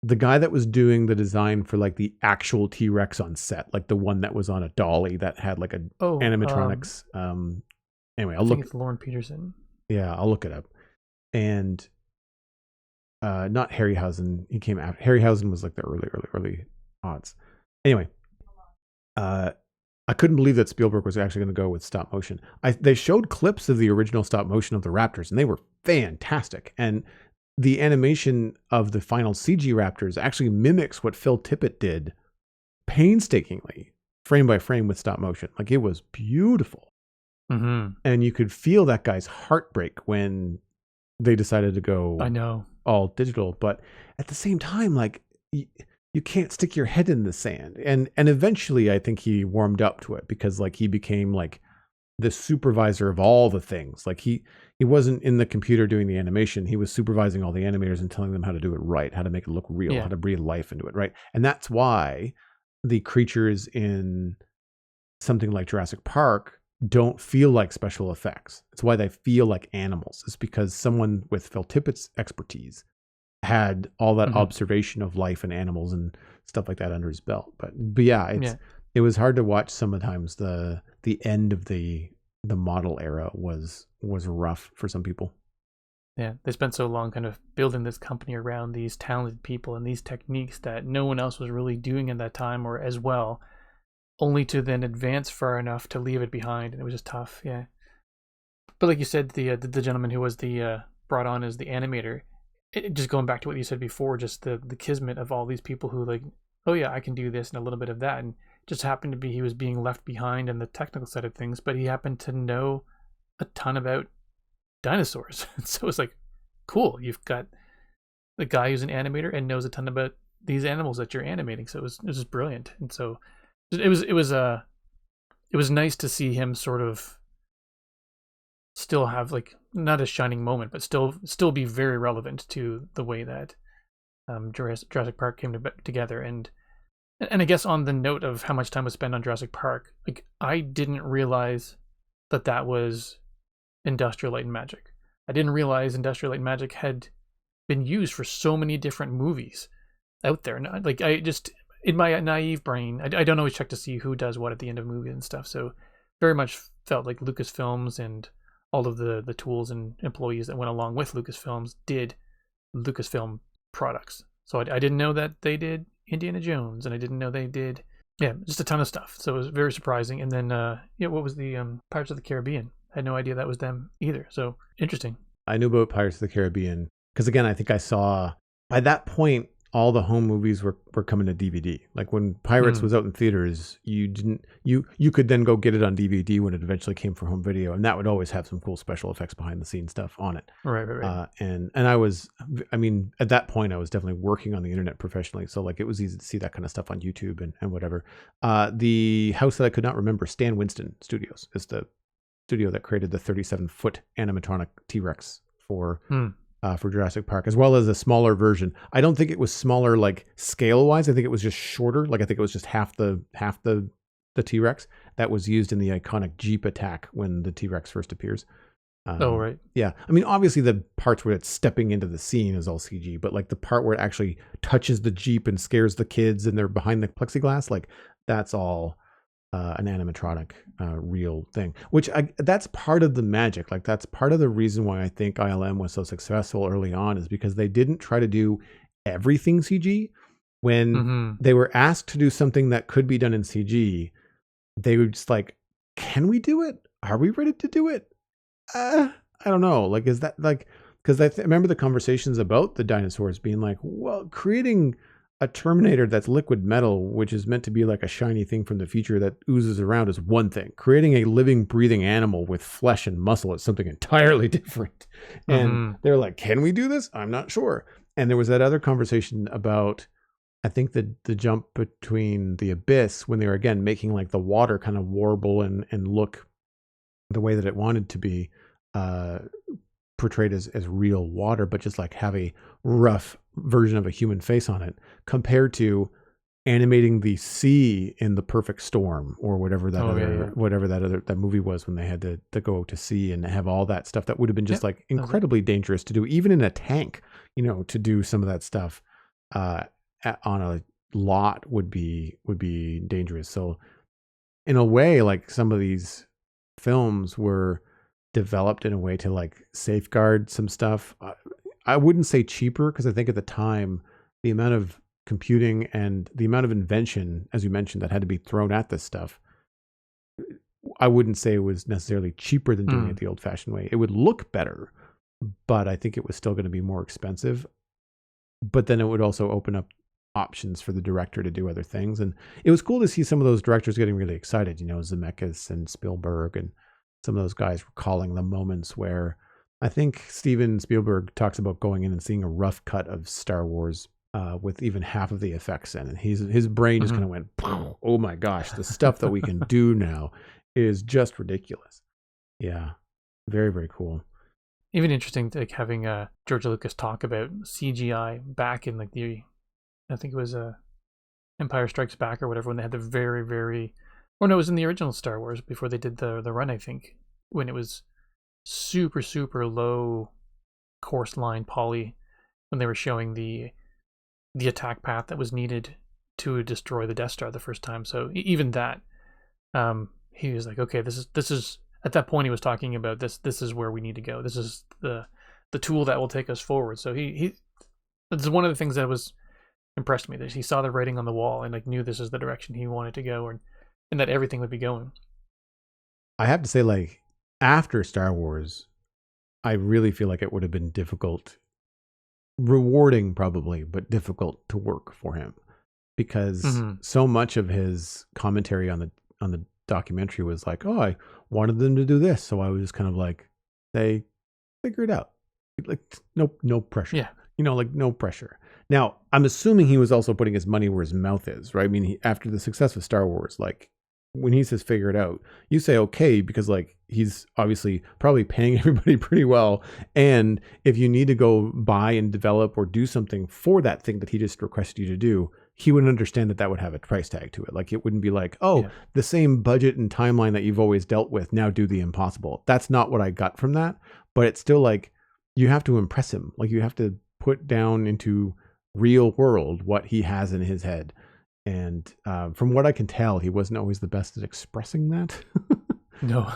The guy that was doing the design for like the actual T-Rex on set, like the one that was on a dolly that had like animatronics. Anyway, I think it's Lauren Peterson. Yeah, I'll look it up. And not Harryhausen. He came after. Harryhausen was like the early odds. Anyway, I couldn't believe that Spielberg was actually going to go with stop motion. They showed clips of the original stop motion of the Raptors, and they were fantastic. And the animation of the final CG Raptors actually mimics what Phil Tippett did painstakingly, frame by frame with stop motion. Like it was beautiful. And you could feel that guy's heartbreak when they decided to go all digital. But at the same time, like you can't stick your head in the sand. And eventually I think he warmed up to it, because like he became like the supervisor of all the things. Like he wasn't in the computer doing the animation. He was supervising all the animators and telling them how to do it right, how to make it look real, how to breathe life into it, right? And that's why the creatures in something like Jurassic Park don't feel like special effects. It's why they feel like animals. It's because someone with Phil Tippett's expertise had all that observation of life and animals and stuff like that under his belt. But yeah, it was hard to watch sometimes. The end of the model era was rough for some people. Yeah, they spent so long kind of building this company around these talented people and these techniques that no one else was really doing in that time or as well, only to then advance far enough to leave it behind, and it was just tough. Yeah, but like you said, the gentleman who was brought on as the animator, just going back to what you said before, just the kismet of all these people who like, oh yeah, I can do this and a little bit of that, and just happened to be he was being left behind in the technical side of things, but he happened to know a ton about dinosaurs. So it's like, cool, you've got the guy who's an animator and knows a ton about these animals that you're animating. So it was just brilliant. And so it was nice to see him sort of still have like not a shining moment, but still be very relevant to the way that Jurassic Park came together. And I guess on the note of how much time was spent on Jurassic Park, like I didn't realize that was Industrial Light and Magic. I didn't realize Industrial Light and Magic had been used for so many different movies out there. And like in my naive brain, I don't always check to see who does what at the end of movies and stuff. So very much felt like Lucasfilms and all of the tools and employees that went along with Lucasfilms did Lucasfilm products. So I didn't know that they did Indiana Jones, and I didn't know they did, just a ton of stuff. So it was very surprising. And then, what was the Pirates of the Caribbean? I had no idea that was them either. So interesting. I knew about Pirates of the Caribbean because, again, I think I saw, by that point, all the home movies were coming to DVD. Like when Pirates was out in theaters, you could then go get it on DVD when it eventually came for home video, and that would always have some cool special effects behind the scenes stuff on it. Right. And I mean, at that point, I was definitely working on the internet professionally, so like it was easy to see that kind of stuff on YouTube and whatever. The house that I could not remember, Stan Winston Studios, is the studio that created the 37-foot animatronic T-Rex for Jurassic Park, as well as a smaller version. I don't think it was smaller like scale wise. I think it was just shorter. Like I think it was just half the T-Rex that was used in the iconic Jeep attack when the T-Rex first appears. Right. Yeah. I mean, obviously the parts where it's stepping into the scene is all CG, but like the part where it actually touches the Jeep and scares the kids and they're behind the plexiglass, like that's all an animatronic real thing, which that's part of the magic. Like that's part of the reason why I think ILM was so successful early on, is because they didn't try to do everything CG. When they were asked to do something that could be done in CG, they were just like, can we do it? Are we ready to do it? I don't know. Like, is that like, because I remember the conversations about the dinosaurs being like, well, creating a Terminator that's liquid metal, which is meant to be like a shiny thing from the future that oozes around, is one thing. Creating a living, breathing animal with flesh and muscle is something entirely different. And they're like, can we do this? I'm not sure. And there was that other conversation about, I think the jump between the Abyss, when they were again making like the water kind of warble and look the way that it wanted to be portrayed as real water, but just like have a rough version of a human face on it, compared to animating the sea in The Perfect Storm or whatever that that movie was, when they had to go to sea and have all that stuff that would have been just like incredibly dangerous to do, even in a tank, to do some of that stuff on a lot would be dangerous. So in a way, like some of these films were developed in a way to like safeguard some stuff. I wouldn't say cheaper, because I think at the time the amount of computing and the amount of invention, as you mentioned, that had to be thrown at this stuff, I wouldn't say it was necessarily cheaper than doing it the old-fashioned way. It would look better, but I think it was still going to be more expensive. But then it would also open up options for the director to do other things. And it was cool to see some of those directors getting really excited, Zemeckis and Spielberg, and some of those guys recalling the moments where I think Steven Spielberg talks about going in and seeing a rough cut of Star Wars with even half of the effects in, and his brain just kind of went, oh my gosh, the stuff that we can do now is just ridiculous. Yeah, very, very cool. Even interesting, like having George Lucas talk about CGI back in like I think it was Empire Strikes Back or whatever, when they had the very, very, or no, it was in the original Star Wars before they did the run, I think, when it was super, super low course line poly, when they were showing the attack path that was needed to destroy the Death Star the first time. So even that, he was like, okay, this is at that point he was talking about this is where we need to go. This is the tool that will take us forward. So he that's one of the things that was impressed me, that he saw the writing on the wall and like knew this is the direction he wanted to go, and that everything would be going. I have to say, like, after Star Wars, I really feel like it would have been difficult, rewarding probably, but difficult to work for him, because so much of his commentary on the documentary was like, oh, I wanted them to do this, so I was just kind of like, they figure it out, like no pressure. Yeah. Like no pressure. Now, I'm assuming he was also putting his money where his mouth is, right? I mean, after the success of Star Wars, like when he says figure it out, you say okay, because like he's obviously probably paying everybody pretty well. And if you need to go buy and develop or do something for that thing that he just requested you to do, he would understand that would have a price tag to it. Like it wouldn't be like, the same budget and timeline that you've always dealt with, now do the impossible. That's not what I got from that. But it's still like, you have to impress him. Like you have to put down into real world what he has in his head. And from what I can tell, he wasn't always the best at expressing that. No.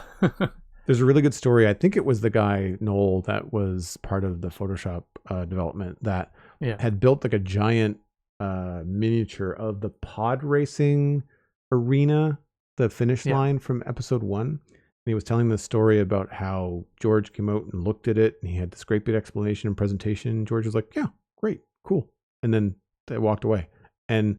There's a really good story. I think it was the guy, Noel, that was part of the Photoshop development that Yeah. had built like a giant miniature of the pod racing arena, the finish Yeah. line from episode 1. And he was telling the story about how George came out and looked at it, and he had this great big explanation and presentation. George was like, yeah, great, cool. And then they walked away. And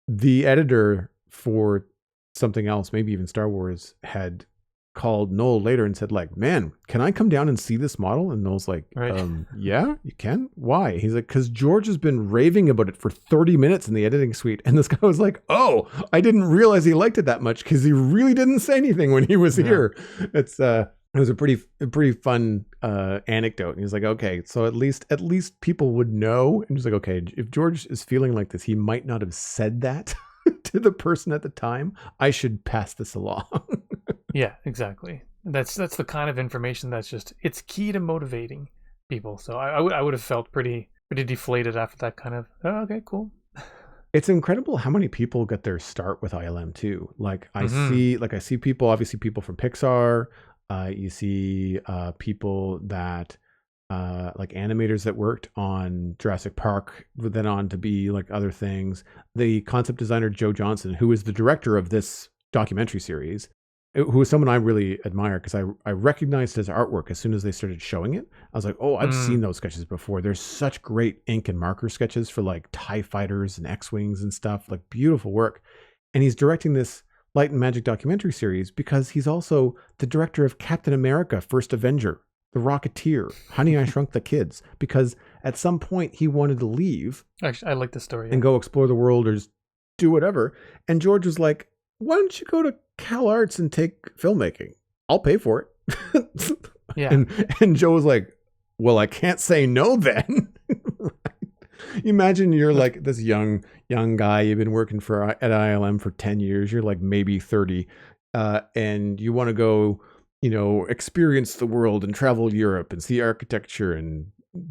the editor for something else, maybe even Star Wars, had called Noel later and said, like, man, can I come down and see this model? And Noel's like, Right. yeah, you can. Why? He's like, because George has been raving about it for 30 minutes in the editing suite. And this guy was like, oh, I didn't realize he liked it that much, because he really didn't say anything when he was here. It was a pretty fun anecdote. And he's like, okay, so at least people would know. And he's like, okay, if George is feeling like this, he might not have said that to the person at the time. I should pass this along. Yeah, exactly. That's the kind of information that's just, it's key to motivating people. So I would have felt pretty deflated after that kind of, oh, okay, cool. It's incredible how many people get their start with ILM too. Like I see people, obviously people from Pixar. You see people that like animators that worked on Jurassic Park, but then on to be like other things. The concept designer Joe Johnson, who is the director of this documentary series, who is someone I really admire, because I recognized his artwork as soon as they started showing it. I was like, oh, I've seen those sketches before. There's such great ink and marker sketches for like TIE fighters and X-Wings and stuff, like beautiful work. And he's directing this Light and Magic documentary series because he's also the director of Captain America, First Avenger, The Rocketeer, Honey, I Shrunk the Kids, because at some point he wanted to leave. Actually, I like the story. And go explore the world or just do whatever. And George was like, why don't you go to Cal Arts and take filmmaking? I'll pay for it. Yeah. And Joe was like, well, I can't say no then. Right? Imagine you're like this young guy. You've been working at ILM for 10 years. You're like maybe 30. And you want to go, experience the world and travel Europe and see architecture. And,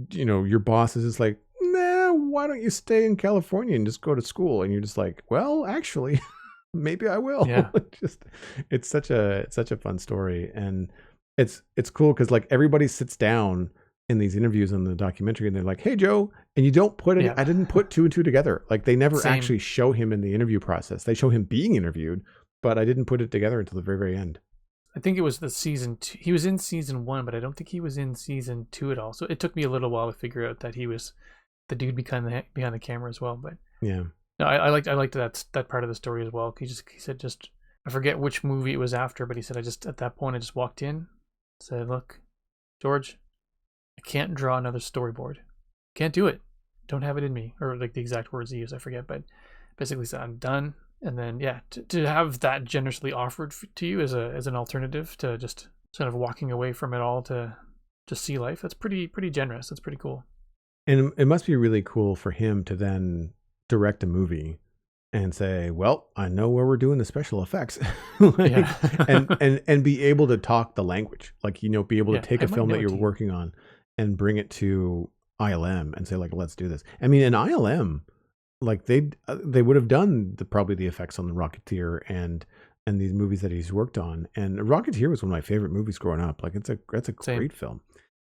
your boss is just like, nah, why don't you stay in California and just go to school? And you're just like, well, actually... maybe I will. Yeah. It's such a fun story, and it's cool because like everybody sits down in these interviews on the documentary and they're like, "Hey Joe," and you don't put any. Yeah. I didn't put 2 and 2 together. Like they never Same. actually show him in the interview process. They show him being interviewed, but I didn't put it together until the very, very end. I think it was the season 2. He was in season 1, but I don't think he was in season 2 at all. So it took me a little while to figure out that he was the dude behind the camera as well. But yeah. No, I liked that part of the story as well. He said I forget which movie it was after, but he said at that point I just walked in, said, look, George, I can't draw another storyboard. Can't do it. Don't have it in me. Or like the exact words he used, I forget, but basically said I'm done. And then to have that generously offered to you as an alternative to just sort of walking away from it all to just see life, that's pretty generous. That's pretty cool. And it must be really cool for him to then direct a movie and say, well, I know where we're doing the special effects. and be able to talk the language, like, be able to take a film that you're working on and bring it to ILM and say, like, let's do this. I mean, in ILM, like they would have done probably the effects on The Rocketeer and these movies that he's worked on. And Rocketeer was one of my favorite movies growing up. Like that's a great film.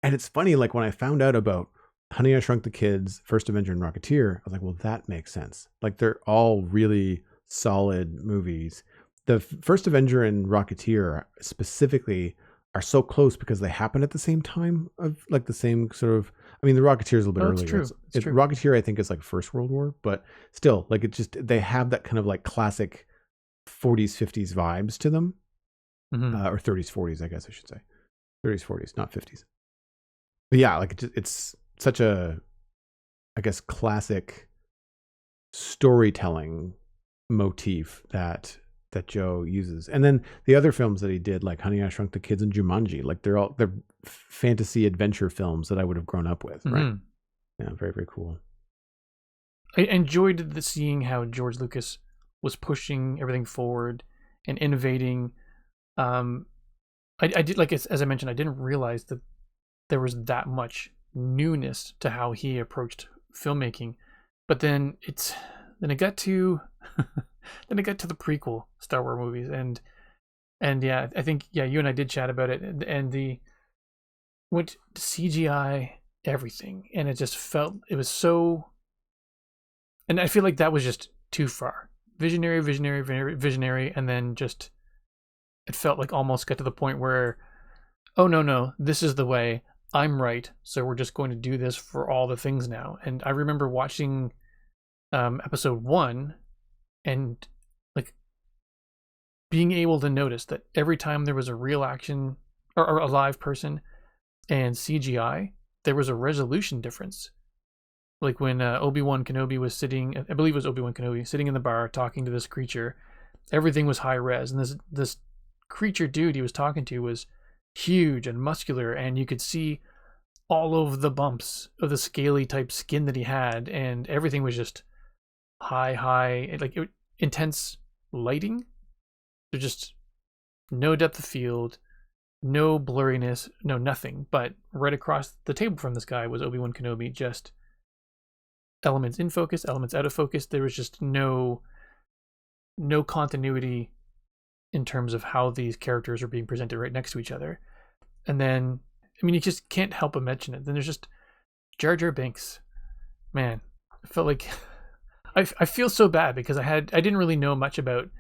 And it's funny, like when I found out about Honey, I Shrunk the Kids, First Avenger, and Rocketeer, I was like, well, that makes sense. Like they're all really solid movies. The First Avenger and Rocketeer specifically are so close because they happen at the same time of like the same sort of, I mean, the Rocketeer is a little bit earlier. It's true. Rocketeer, I think, is like First World War, but still, like they have that kind of like classic 40s, 50s vibes to them. Mm-hmm. Or 30s, 40s, I guess I should say. 30s, 40s, not 50s. But yeah, like it's such a, I guess, classic storytelling motif that Joe uses. And then the other films that he did, like Honey, I Shrunk the Kids and Jumanji, like they're fantasy adventure films that I would have grown up with, right? Mm-hmm. Yeah, very, very cool. I enjoyed seeing how George Lucas was pushing everything forward and innovating. I did, like as I mentioned, I didn't realize that there was that much newness to how he approached filmmaking. But then then it got to then it got to the prequel Star Wars movies, and yeah, I think you and I did chat about it, and the went CGI everything, and it just felt it was so, and I feel like that was just too far. Visionary, and then just it felt like almost got to the point where, oh no, this is the way, I'm right, so we're just going to do this for all the things now. And I remember watching episode 1 and like being able to notice that every time there was a real action or a live person and CGI, there was a resolution difference. Like when Obi-Wan Kenobi was sitting, I believe it was Obi-Wan Kenobi, sitting in the bar talking to this creature, everything was high res, and this creature dude he was talking to was huge and muscular, and you could see all of the bumps of the scaly type skin that he had, and everything was just high, like intense lighting. There's just no depth of field, no blurriness, no nothing. But right across the table from this guy was Obi-Wan Kenobi, just elements in focus, elements out of focus. There was just no continuity in terms of how these characters are being presented right next to each other. And then, I mean, you just can't help but mention it. Then there's just Jar Jar Binks. Man, I felt like I feel so bad because I didn't really know much about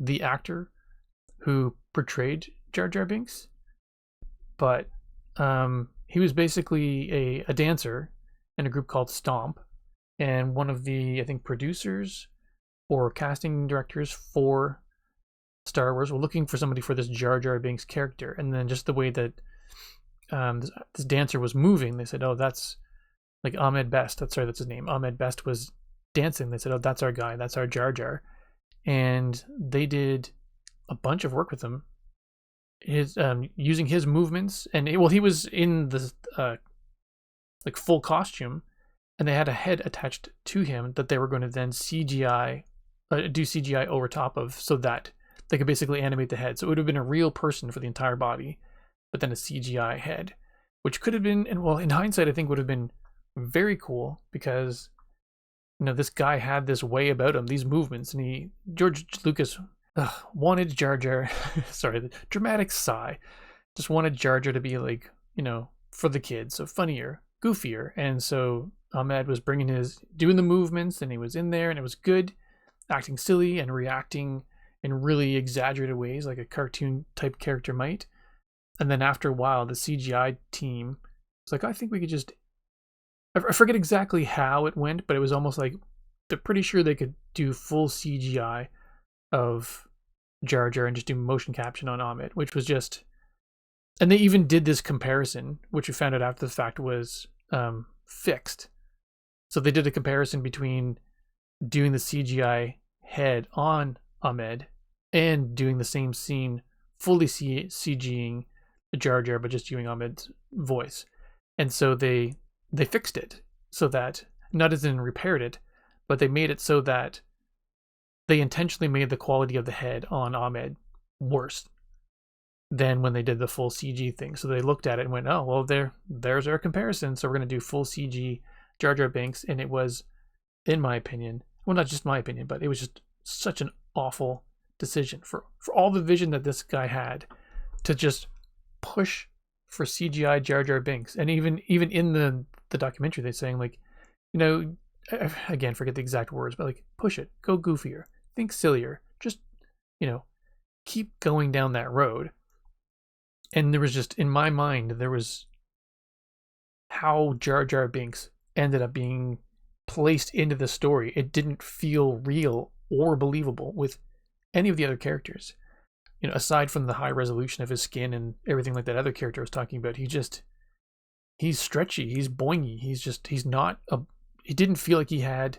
the actor who portrayed Jar Jar Binks, but he was basically a dancer in a group called Stomp, and one of the, I think, producers or casting directors for Star Wars were looking for somebody for this Jar Jar Binks character. And then just the way that this dancer was moving, they said, oh, that's like Ahmed Best. That's his name. Ahmed Best was dancing. They said, oh, that's our guy. That's our Jar Jar. And they did a bunch of work with him. His using his movements, and he was in the like full costume, and they had a head attached to him that they were going to then CGI, do CGI over top of, so that they could basically animate the head. So it would have been a real person for the entire body, but then a CGI head, which could have been, and well, in hindsight, I think would have been very cool because, you know, this guy had this way about him, these movements, and George Lucas wanted Jar Jar, sorry, the dramatic sigh, just wanted Jar Jar to be like, you know, for the kids, so funnier, goofier. And so Ahmed was doing the movements, and he was in there, and it was good, acting silly and reacting in really exaggerated ways like a cartoon type character might. And then after a while, the CGI team was like, I think we could just, I forget exactly how it went, but it was almost like they're pretty sure they could do full CGI of Jar Jar and just do motion caption on Ahmed, which was just, and they even did this comparison, which we found out after the fact was fixed. So they did a comparison between doing the CGI head on Ahmed and doing the same scene fully CGing Jar Jar, but just using Ahmed's voice. And so they fixed it so that, not as in repaired it, but they made it so that they intentionally made the quality of the head on Ahmed worse than when they did the full CG thing. So they looked at it and went, oh, well, there's our comparison. So we're going to do full CG Jar Jar Binks. And it was, in my opinion, well, not just my opinion, but it was just such an awful decision for all the vision that this guy had to just push for CGI Jar Jar Binks. And even in the documentary, they're saying, like, you know, again, forget the exact words, but like, push it, go goofier, think sillier, just, you know, keep going down that road. And there was just, in my mind, there was how Jar Jar Binks ended up being placed into the story. It didn't feel real or believable with any of the other characters. You know, aside from the high resolution of his skin and everything like that other character was talking about, he's stretchy, he's boingy, he didn't feel like he had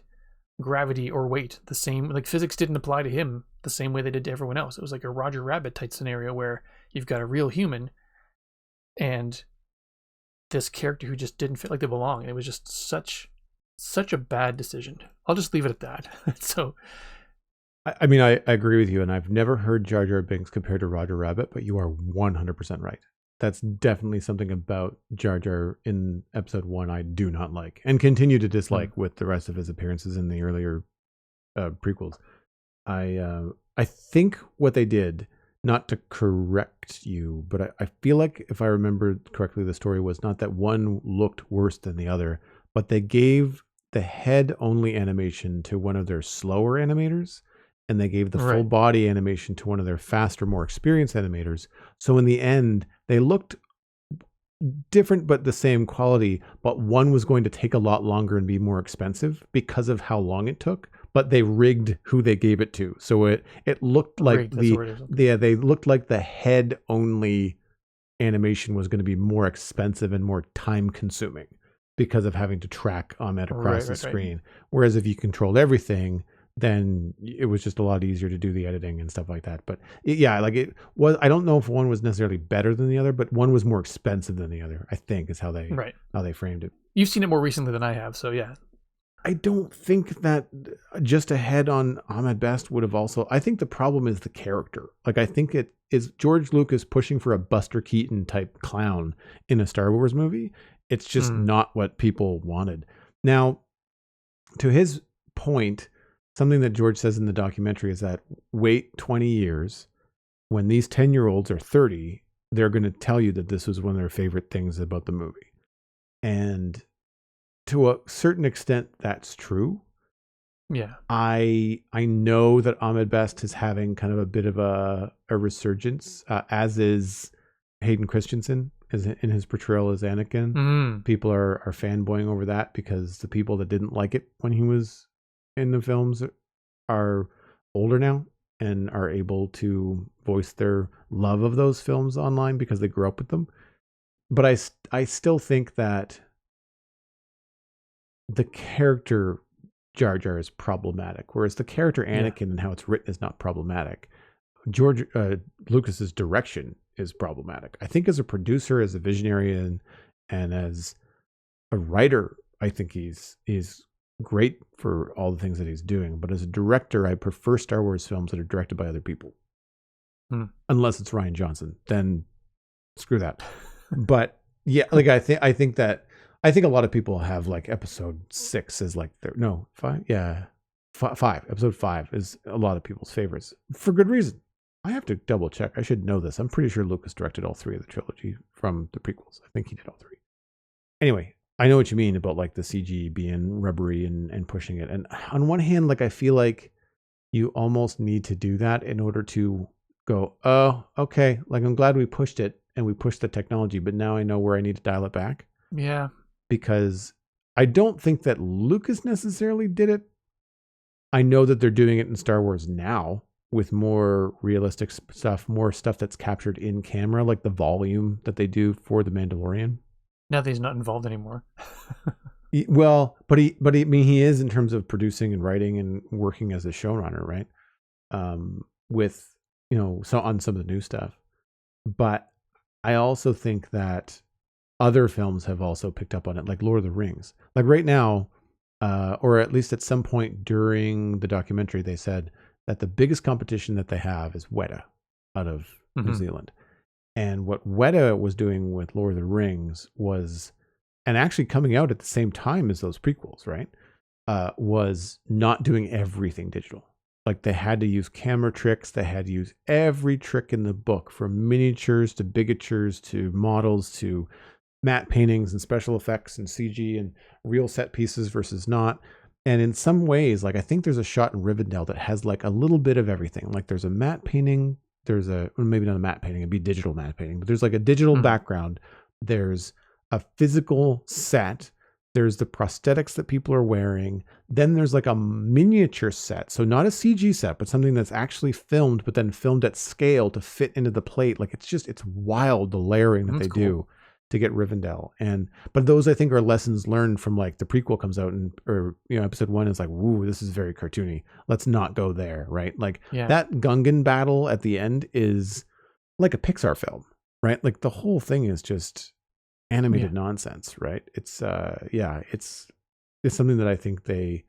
gravity or weight the same, like physics didn't apply to him the same way they did to everyone else. It was like a Roger Rabbit type scenario where you've got a real human and this character who just didn't feel like they belong. And it was just such a bad decision. I'll just leave it at that. So I mean, I agree with you, and I've never heard Jar Jar Binks compared to Roger Rabbit, but you are 100% right. That's definitely something about Jar Jar in episode 1 I do not like, and continue to dislike with the rest of his appearances in the earlier prequels. I think what they did, not to correct you, but I feel like if I remember correctly, the story was not that one looked worse than the other, but they gave the head only animation to one of their slower animators, and they gave the full Right. body animation to one of their faster, more experienced animators. So in the end, they looked different but the same quality, but one was going to take a lot longer and be more expensive because of how long it took, but they rigged who they gave it to. So it looked like Rigged, that's the word. they looked like the head only animation was going to be more expensive and more time consuming because of having to track Ahmed across the screen. Whereas if you controlled everything, then it was just a lot easier to do the editing and stuff like that. But yeah, like it was, I don't know if one was necessarily better than the other, but one was more expensive than the other, I think is how they framed it. You've seen it more recently than I have, so yeah. I don't think that just a head on Ahmed Best would have also, I think the problem is the character. Like, I think it is George Lucas pushing for a Buster Keaton type clown in a Star Wars movie. It's just not what people wanted. Now, to his point, something that George says in the documentary is that wait 20 years, when these 10-year-olds are 30, they're going to tell you that this was one of their favorite things about the movie. And to a certain extent, that's true. Yeah. I know that Ahmed Best is having kind of a bit of a resurgence, as is Hayden Christensen in his portrayal as Anakin. People are fanboying over that because the people that didn't like it when he was in the films are older now and are able to voice their love of those films online because they grew up with them. But I still think that the character Jar Jar is problematic, whereas the character Anakin and how it's written is not problematic. George Lucas's direction is problematic. I think as a producer, as a visionary, and as a writer, I think he's great for all the things that he's doing. But as a director, I prefer Star Wars films that are directed by other people. Unless it's Rian Johnson, then screw that. But yeah, like I think a lot of people have like episode 6 as like no 5. Yeah, 5. Episode 5 is a lot of people's favorites for good reason. I have to double check. I should know this. I'm pretty sure Lucas directed all 3 of the trilogy from the prequels. I think he did all 3. Anyway, I know what you mean about like the CG being rubbery and pushing it. And on one hand, like I feel like you almost need to do that in order to go, oh, okay, like I'm glad we pushed it and we pushed the technology, but now I know where I need to dial it back. Yeah. Because I don't think that Lucas necessarily did it. I know that they're doing it in Star Wars now with more realistic stuff, more stuff that's captured in camera, like the volume that they do for The Mandalorian. Now that he's not involved anymore. Well, but I mean, he is in terms of producing and writing and working as a showrunner, right? With, so on some of the new stuff. But I also think that other films have also picked up on it, like Lord of the Rings. Like right now, or at least at some point during the documentary, they said that the biggest competition that they have is Weta out of New Zealand. And what Weta was doing with Lord of the Rings was, and actually coming out at the same time as those prequels, right? Was not doing everything digital. Like they had to use camera tricks. They had to use every trick in the book, from miniatures to bigatures to models to matte paintings and special effects and CG and real set pieces versus not. And in some ways, like I think there's a shot in Rivendell that has like a little bit of everything. Like there's a matte painting, there's maybe not a matte painting, it'd be digital matte painting, but there's like a digital background. There's a physical set. There's the prosthetics that people are wearing. Then there's like a miniature set. So not a CG set, but something that's actually filmed, but then filmed at scale to fit into the plate. Like it's wild, the layering that they do to get Rivendell. But those I think are lessons learned from like the prequel comes out or episode 1 is like, woo, this is very cartoony. Let's not go there, right? Like that Gungan battle at the end is like a Pixar film, right? Like the whole thing is just animated nonsense, right? It's something that I think they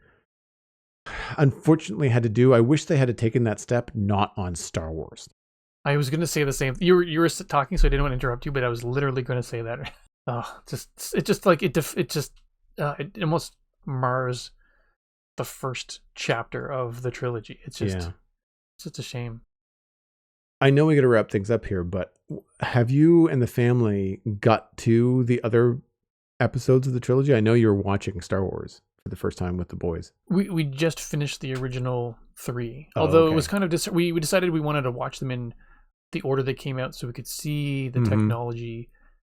unfortunately had to do. I wish they had taken that step not on Star Wars. I was going to say the same. You were talking, so I didn't want to interrupt you, but I was literally going to say that. It almost mars the first chapter of the trilogy. It's just a shame. I know we got to wrap things up here, but have you and the family got to the other episodes of the trilogy? I know you were watching Star Wars for the first time with the boys. We just finished the original 3, Oh, although okay. it was kind of we decided we wanted to watch them in the order they came out so we could see the technology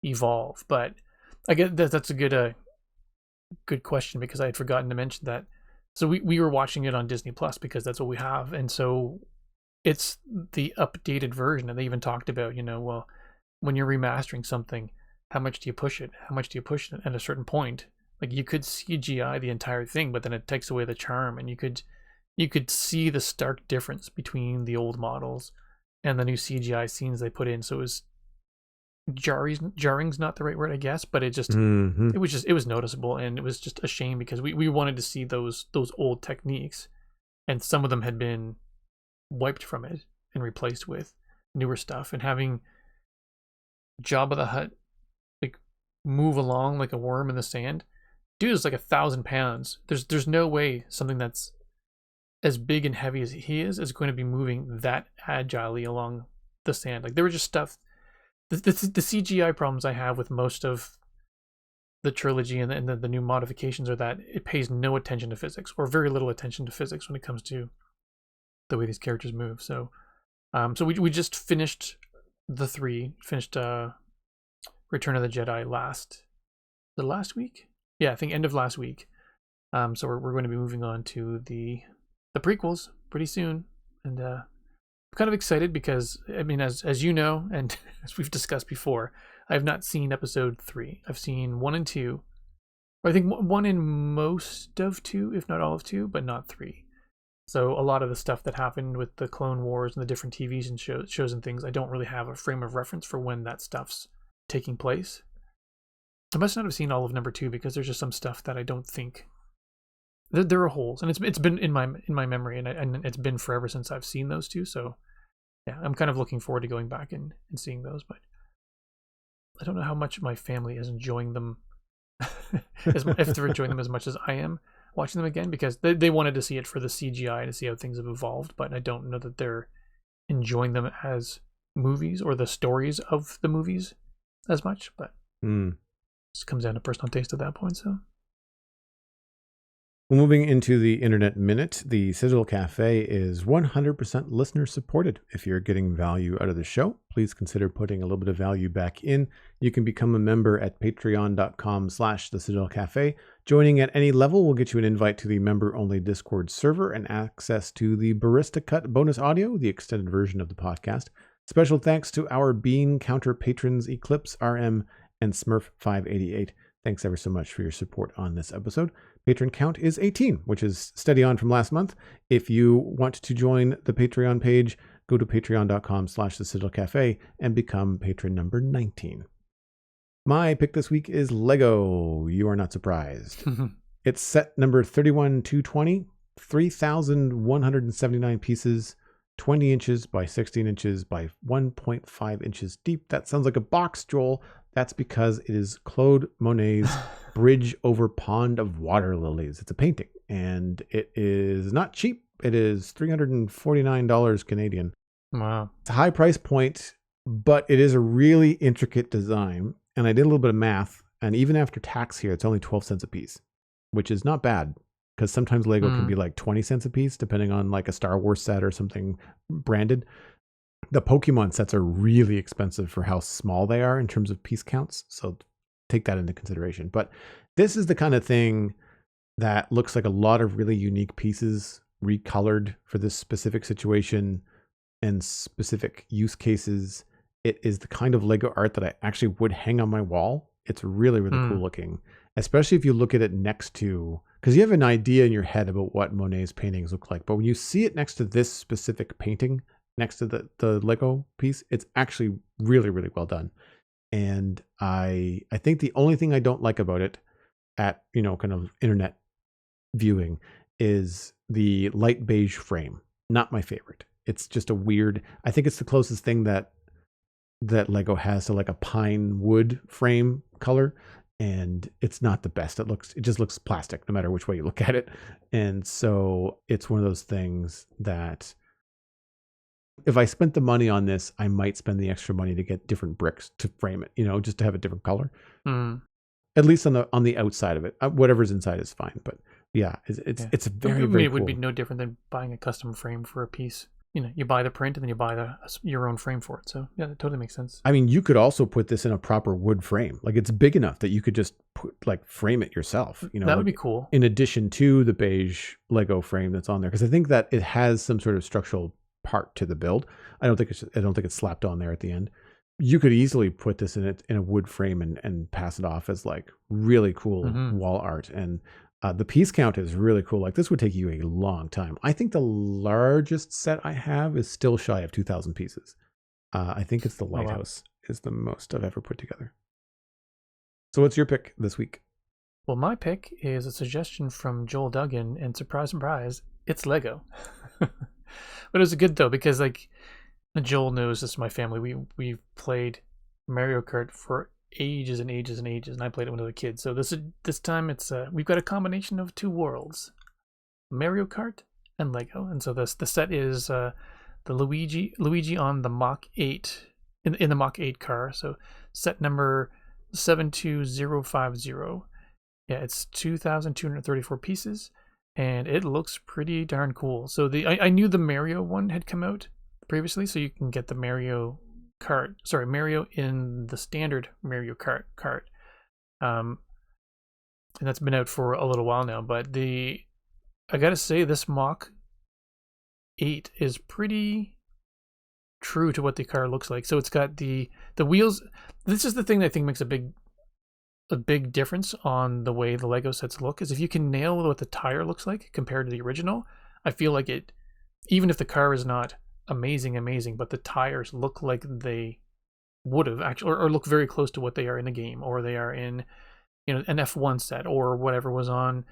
evolve. But I guess that's a good question, because I had forgotten to mention that. So we were watching it on Disney Plus because that's what we have, and so it's the updated version. And they even talked about, well, when you're remastering something, how much do you push it? How much do you push it? At a certain point, like, you could CGI the entire thing, but then it takes away the charm, and you could see the stark difference between the old models and the new CGI scenes they put in. So it was jarring's not the right word, I guess, but it just it was noticeable, and it was just a shame because we wanted to see those old techniques, and some of them had been wiped from it and replaced with newer stuff. And having Jabba the Hutt like move along like a worm in the sand, dude is like 1,000 pounds. There's no way something that's as big and heavy as he is going to be moving that agilely along the sand. Like, there were just stuff. The CGI problems I have with most of the trilogy and the new modifications are that it pays no attention to physics, or very little attention to physics, when it comes to the way these characters move. So we just finished finished Return of the Jedi last week? Yeah, I think end of last week. So we're going to be moving on to the prequels pretty soon, and I'm kind of excited because, I mean, as you know, and as we've discussed before, I have not seen episode 3. I've seen 1 and 2. Or I think 1 in most of 2, if not all of 2, but not 3. So a lot of the stuff that happened with the Clone Wars and the different TVs and shows and things, I don't really have a frame of reference for when that stuff's taking place. I must not have seen all of number 2 because there's just some stuff that I don't think there are holes, and it's been in my memory, and it's been forever since I've seen those 2. So yeah, I'm kind of looking forward to going back and seeing those, but I don't know how much my family is enjoying them, if they're enjoying them as much as I am watching them again, because they wanted to see it for the CGI to see how things have evolved, but I don't know that they're enjoying them as movies or the stories of the movies as much. But it just comes down to personal taste at that point. So. Well, moving into the Internet Minute, the Citadel Cafe is 100% listener supported. If you're getting value out of the show, please consider putting a little bit of value back in. You can become a member at patreon.com/the Citadel Cafe. Joining at any level will get you an invite to the member-only Discord server and access to the Barista Cut bonus audio, the extended version of the podcast. Special thanks to our Bean Counter patrons EclipseRM and Smurf588. Thanks ever so much for your support on this episode. Patron count is 18, which is steady on from last month. If you want to join the Patreon page, go to patreon.com/the Citadel Cafe and become patron number 19. My pick this week is Lego. You are not surprised. It's set number 31220, 3,179 pieces, 20 inches by 16 inches by 1.5 inches deep. That sounds like a box, Joel. That's because it is Claude Monet's Bridge Over Pond of Water Lilies. It's a painting, and it is not cheap. It is $349 Canadian. Wow. It's a high price point, but it is a really intricate design. And I did a little bit of math, and even after tax here, it's only 12 cents a piece, which is not bad, because sometimes Lego can be like 20 cents a piece, depending on like a Star Wars set or something branded. The Pokemon sets are really expensive for how small they are in terms of piece counts. So take that into consideration. But this is the kind of thing that looks like a lot of really unique pieces recolored for this specific situation and specific use cases. It is the kind of Lego art that I actually would hang on my wall. It's really, really cool looking, especially if you look at it next to, because you have an idea in your head about what Monet's paintings look like. But when you see it next to this specific painting, next to the Lego piece, it's actually really, really well done. And I think the only thing I don't like about it at, kind of internet viewing is the light beige frame. Not my favorite. It's just a weird, I think it's the closest thing that Lego has to like a pine wood frame color. and it's not the best. It just looks plastic no matter which way you look at it. And so it's one of those things that if I spent the money on this, I might spend the extra money to get different bricks to frame it, just to have a different color. At least on the outside of it. Whatever's inside is fine, but yeah, it's very, very It cool. would be no different than buying a custom frame for a piece. You buy the print and then you buy your own frame for it. So yeah, that totally makes sense. I mean, you could also put this in a proper wood frame. Like it's big enough that you could just frame it yourself. That would be cool. In addition to the beige Lego frame that's on there, because I think that it has some sort of structural part to the build. I don't think it's slapped on there at the end. You could easily put this in a wood frame and pass it off as like really cool wall art. And the piece count is really cool. Like this would take you a long time. I think the largest set I have is still shy of 2,000 pieces. I think it's the Lighthouse is the most I've ever put together. So what's your pick this week? Well, my pick is a suggestion from Joel Duggan, and surprise, surprise, it's Lego. But it was good though, because like Joel knows this is my family. We've played Mario Kart for ages and ages and ages, and I played it when I was a kid. So this time it's we've got a combination of two worlds, Mario Kart and Lego. And so the set is the Luigi on the Mach 8 in the Mach 8 car. So set number 72050. Yeah, it's 2,234 pieces, and it looks pretty darn cool. So I knew the Mario one had come out previously, so you can get the Mario in the standard Mario Kart cart. And that's been out for a little while now, but I gotta say this Mach 8 is pretty true to what the car looks like. So it's got the wheels. This is the thing that I think makes a big difference on the way the Lego sets look, is if you can nail what the tire looks like compared to the original. I feel like it, even if the car is not amazing, but the tires look like they would have actually, or look very close to what they are in the game, or they are in an F1 set, or whatever was on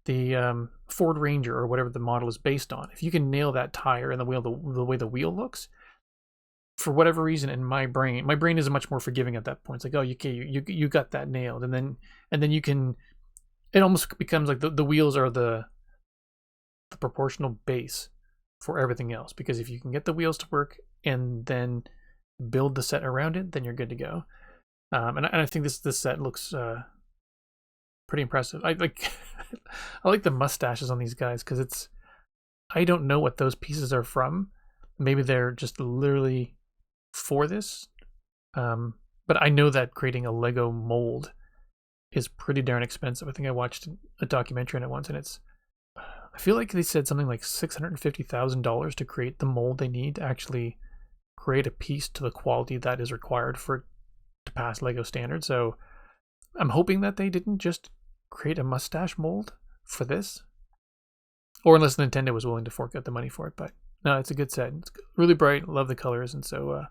the Ford Ranger, or whatever the model is based on. If you can nail that tire and the wheel, the way the wheel looks, for whatever reason, in my brain is much more forgiving at that point. It's like, oh, you got that nailed, and then you can, it almost becomes like the wheels are the proportional base for everything else, because if you can get the wheels to work and then build the set around it, then you're good to go. And I think this set looks pretty impressive. I like I like the mustaches on these guys, because I don't know what those pieces are from. Maybe they're just literally for this, but I know that creating a Lego mold is pretty darn expensive. I think I watched a documentary on it once, and I feel like they said something like $650,000 to create the mold they need to actually create a piece to the quality that is required to pass Lego standards. So I'm hoping that they didn't just create a mustache mold for this, or unless Nintendo was willing to fork out the money for it. But no, it's a good set. It's really bright. Love the colors, and so I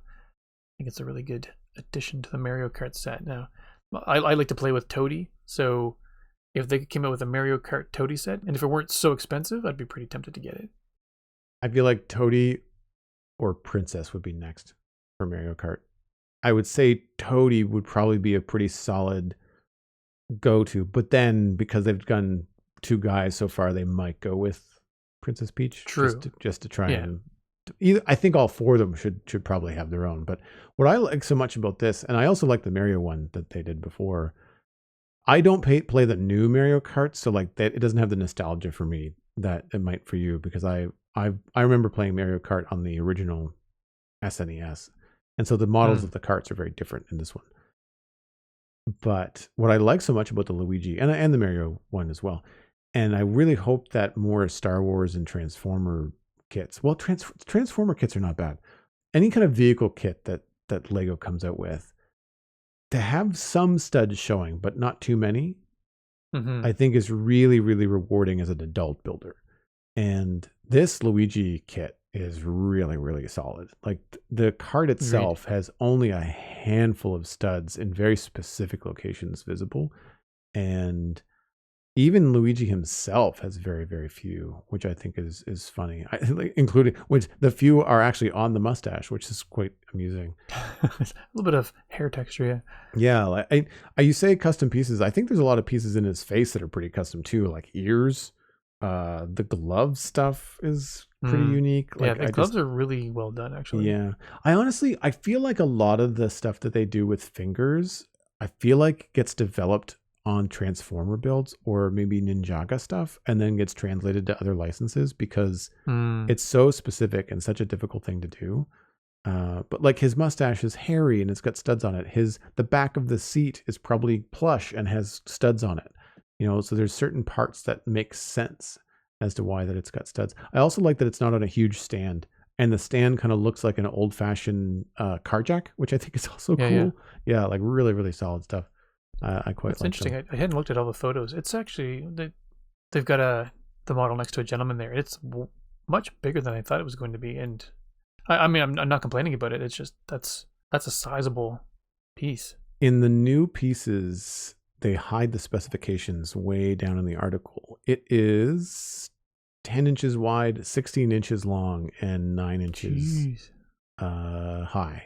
think it's a really good addition to the Mario Kart set. Now, I like to play with Toady, so if they came out with a Mario Kart Toady set, and if it weren't so expensive, I'd be pretty tempted to get it. I feel like Toady or Princess would be next for Mario Kart. I would say Toady would probably be a pretty solid go-to, but then because they've done two guys so far, they might go with Princess Peach. True. Just to try and I think all four of them should probably have their own. But what I like so much about this, and I also like the Mario one that they did before, I don't play the new Mario Kart, so like that, it doesn't have the nostalgia for me that it might for you, because I remember playing Mario Kart on the original SNES, and so the models of the karts are very different in this one. But what I like so much about the Luigi and the Mario one as well, and I really hope that more Star Wars and Transformer kits. Well, Transformer kits are not bad. Any kind of vehicle kit that Lego comes out with, to have some studs showing, but not too many, I think is really, really rewarding as an adult builder. And this Luigi kit is really, really solid. Like the card itself has only a handful of studs in very specific locations visible. And Even Luigi himself has very, very few, which I think is funny. Including which the few are actually on the mustache, which is quite amusing. A little bit of hair texture, yeah. Yeah, like you say custom pieces. I think there's a lot of pieces in his face that are pretty custom too, like ears. The glove stuff is pretty unique. Like, yeah, the gloves are really well done, actually. Yeah, I feel like a lot of the stuff that they do with fingers, I feel like gets developed on Transformer builds or maybe Ninjaga stuff, and then gets translated to other licenses because it's so specific and such a difficult thing to do. But like his mustache is hairy and it's got studs on it. The back of the seat is probably plush and has studs on it. So there's certain parts that make sense as to why that it's got studs. I also like that it's not on a huge stand, and the stand kind of looks like an old-fashioned car jack, which I think is also cool. Yeah, like really, really solid stuff. I quite That's like interesting. them. I hadn't looked at all the photos. It's actually they've got the model next to a gentleman there. It's much bigger than I thought it was going to be, and I mean I'm not complaining about it. It's just that's a sizable piece. In the new pieces, they hide the specifications way down in the article. It is 10 inches wide, 16 inches long, and 9 inches high, I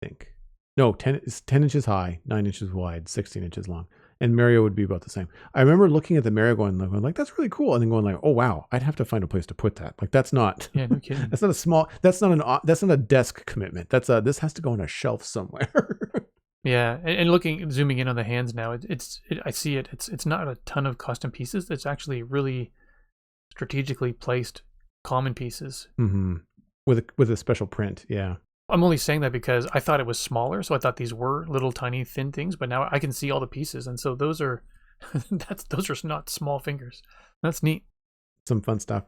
think. No, 10 inches high, 9 inches wide, 16 inches long. And Mario would be about the same. I remember looking at the Mario going like, that's really cool. And then going like, oh, wow, I'd have to find a place to put that. Like, that's not, yeah, no kidding. that's not a desk commitment. This has to go on a shelf somewhere. Yeah, and zooming in on the hands now, I see it. It's not a ton of custom pieces. It's actually really strategically placed common pieces. Mm-hmm. With a special print, yeah. I'm only saying that because I thought it was smaller, so I thought these were little tiny thin things, but now I can see all the pieces, and so those are those are not small fingers. That's neat. Some fun stuff.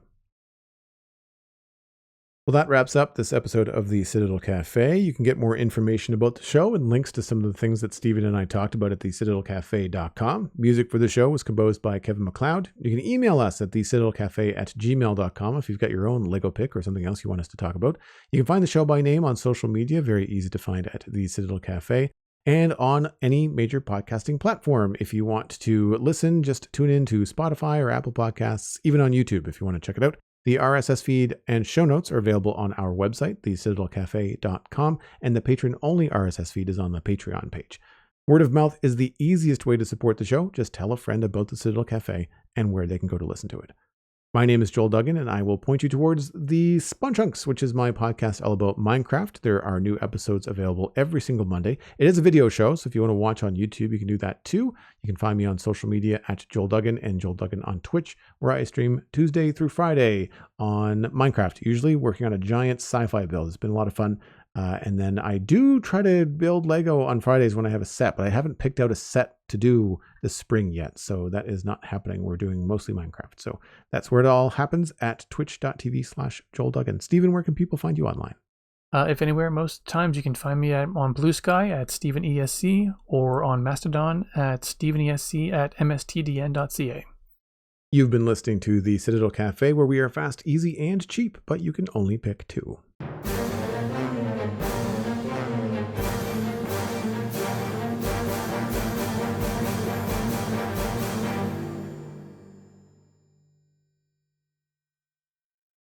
Well, that wraps up this episode of the Citadel Cafe. You can get more information about the show and links to some of the things that Steven and I talked about at thecitadelcafe.com. Music for the show was composed by Kevin MacLeod. You can email us at thecitadelcafe@gmail.com if you've got your own Lego pick or something else you want us to talk about. You can find the show by name on social media, very easy to find at the Citadel Cafe, and on any major podcasting platform. If you want to listen, just tune in to Spotify or Apple Podcasts, even on YouTube if you want to check it out. The RSS feed and show notes are available on our website, thecitadelcafe.com, and the patron-only RSS feed is on the Patreon page. Word of mouth is the easiest way to support the show. Just tell a friend about the Citadel Cafe and where they can go to listen to it. My name is Joel Duggan, and I will point you towards the Spawn Chunks, which is my podcast all about Minecraft. There are new episodes available every single Monday. It is a video show, so if you want to watch on YouTube, you can do that too. You can find me on social media at Joel Duggan and Joel Duggan on Twitch, where I stream Tuesday through Friday on Minecraft, usually working on a giant sci-fi build. It's been a lot of fun. And then I do try to build Lego on Fridays when I have a set, but I haven't picked out a set to do this spring yet. So that is not happening. We're doing mostly Minecraft. So that's where it all happens, at twitch.tv/Joel Duggan. Steven, where can people find you online? If anywhere, most times you can find me on Blue Sky at StevenESC or on Mastodon at StevenESC@mstdn.ca. You've been listening to the Citadel Cafe, where we are fast, easy, and cheap, but you can only pick two.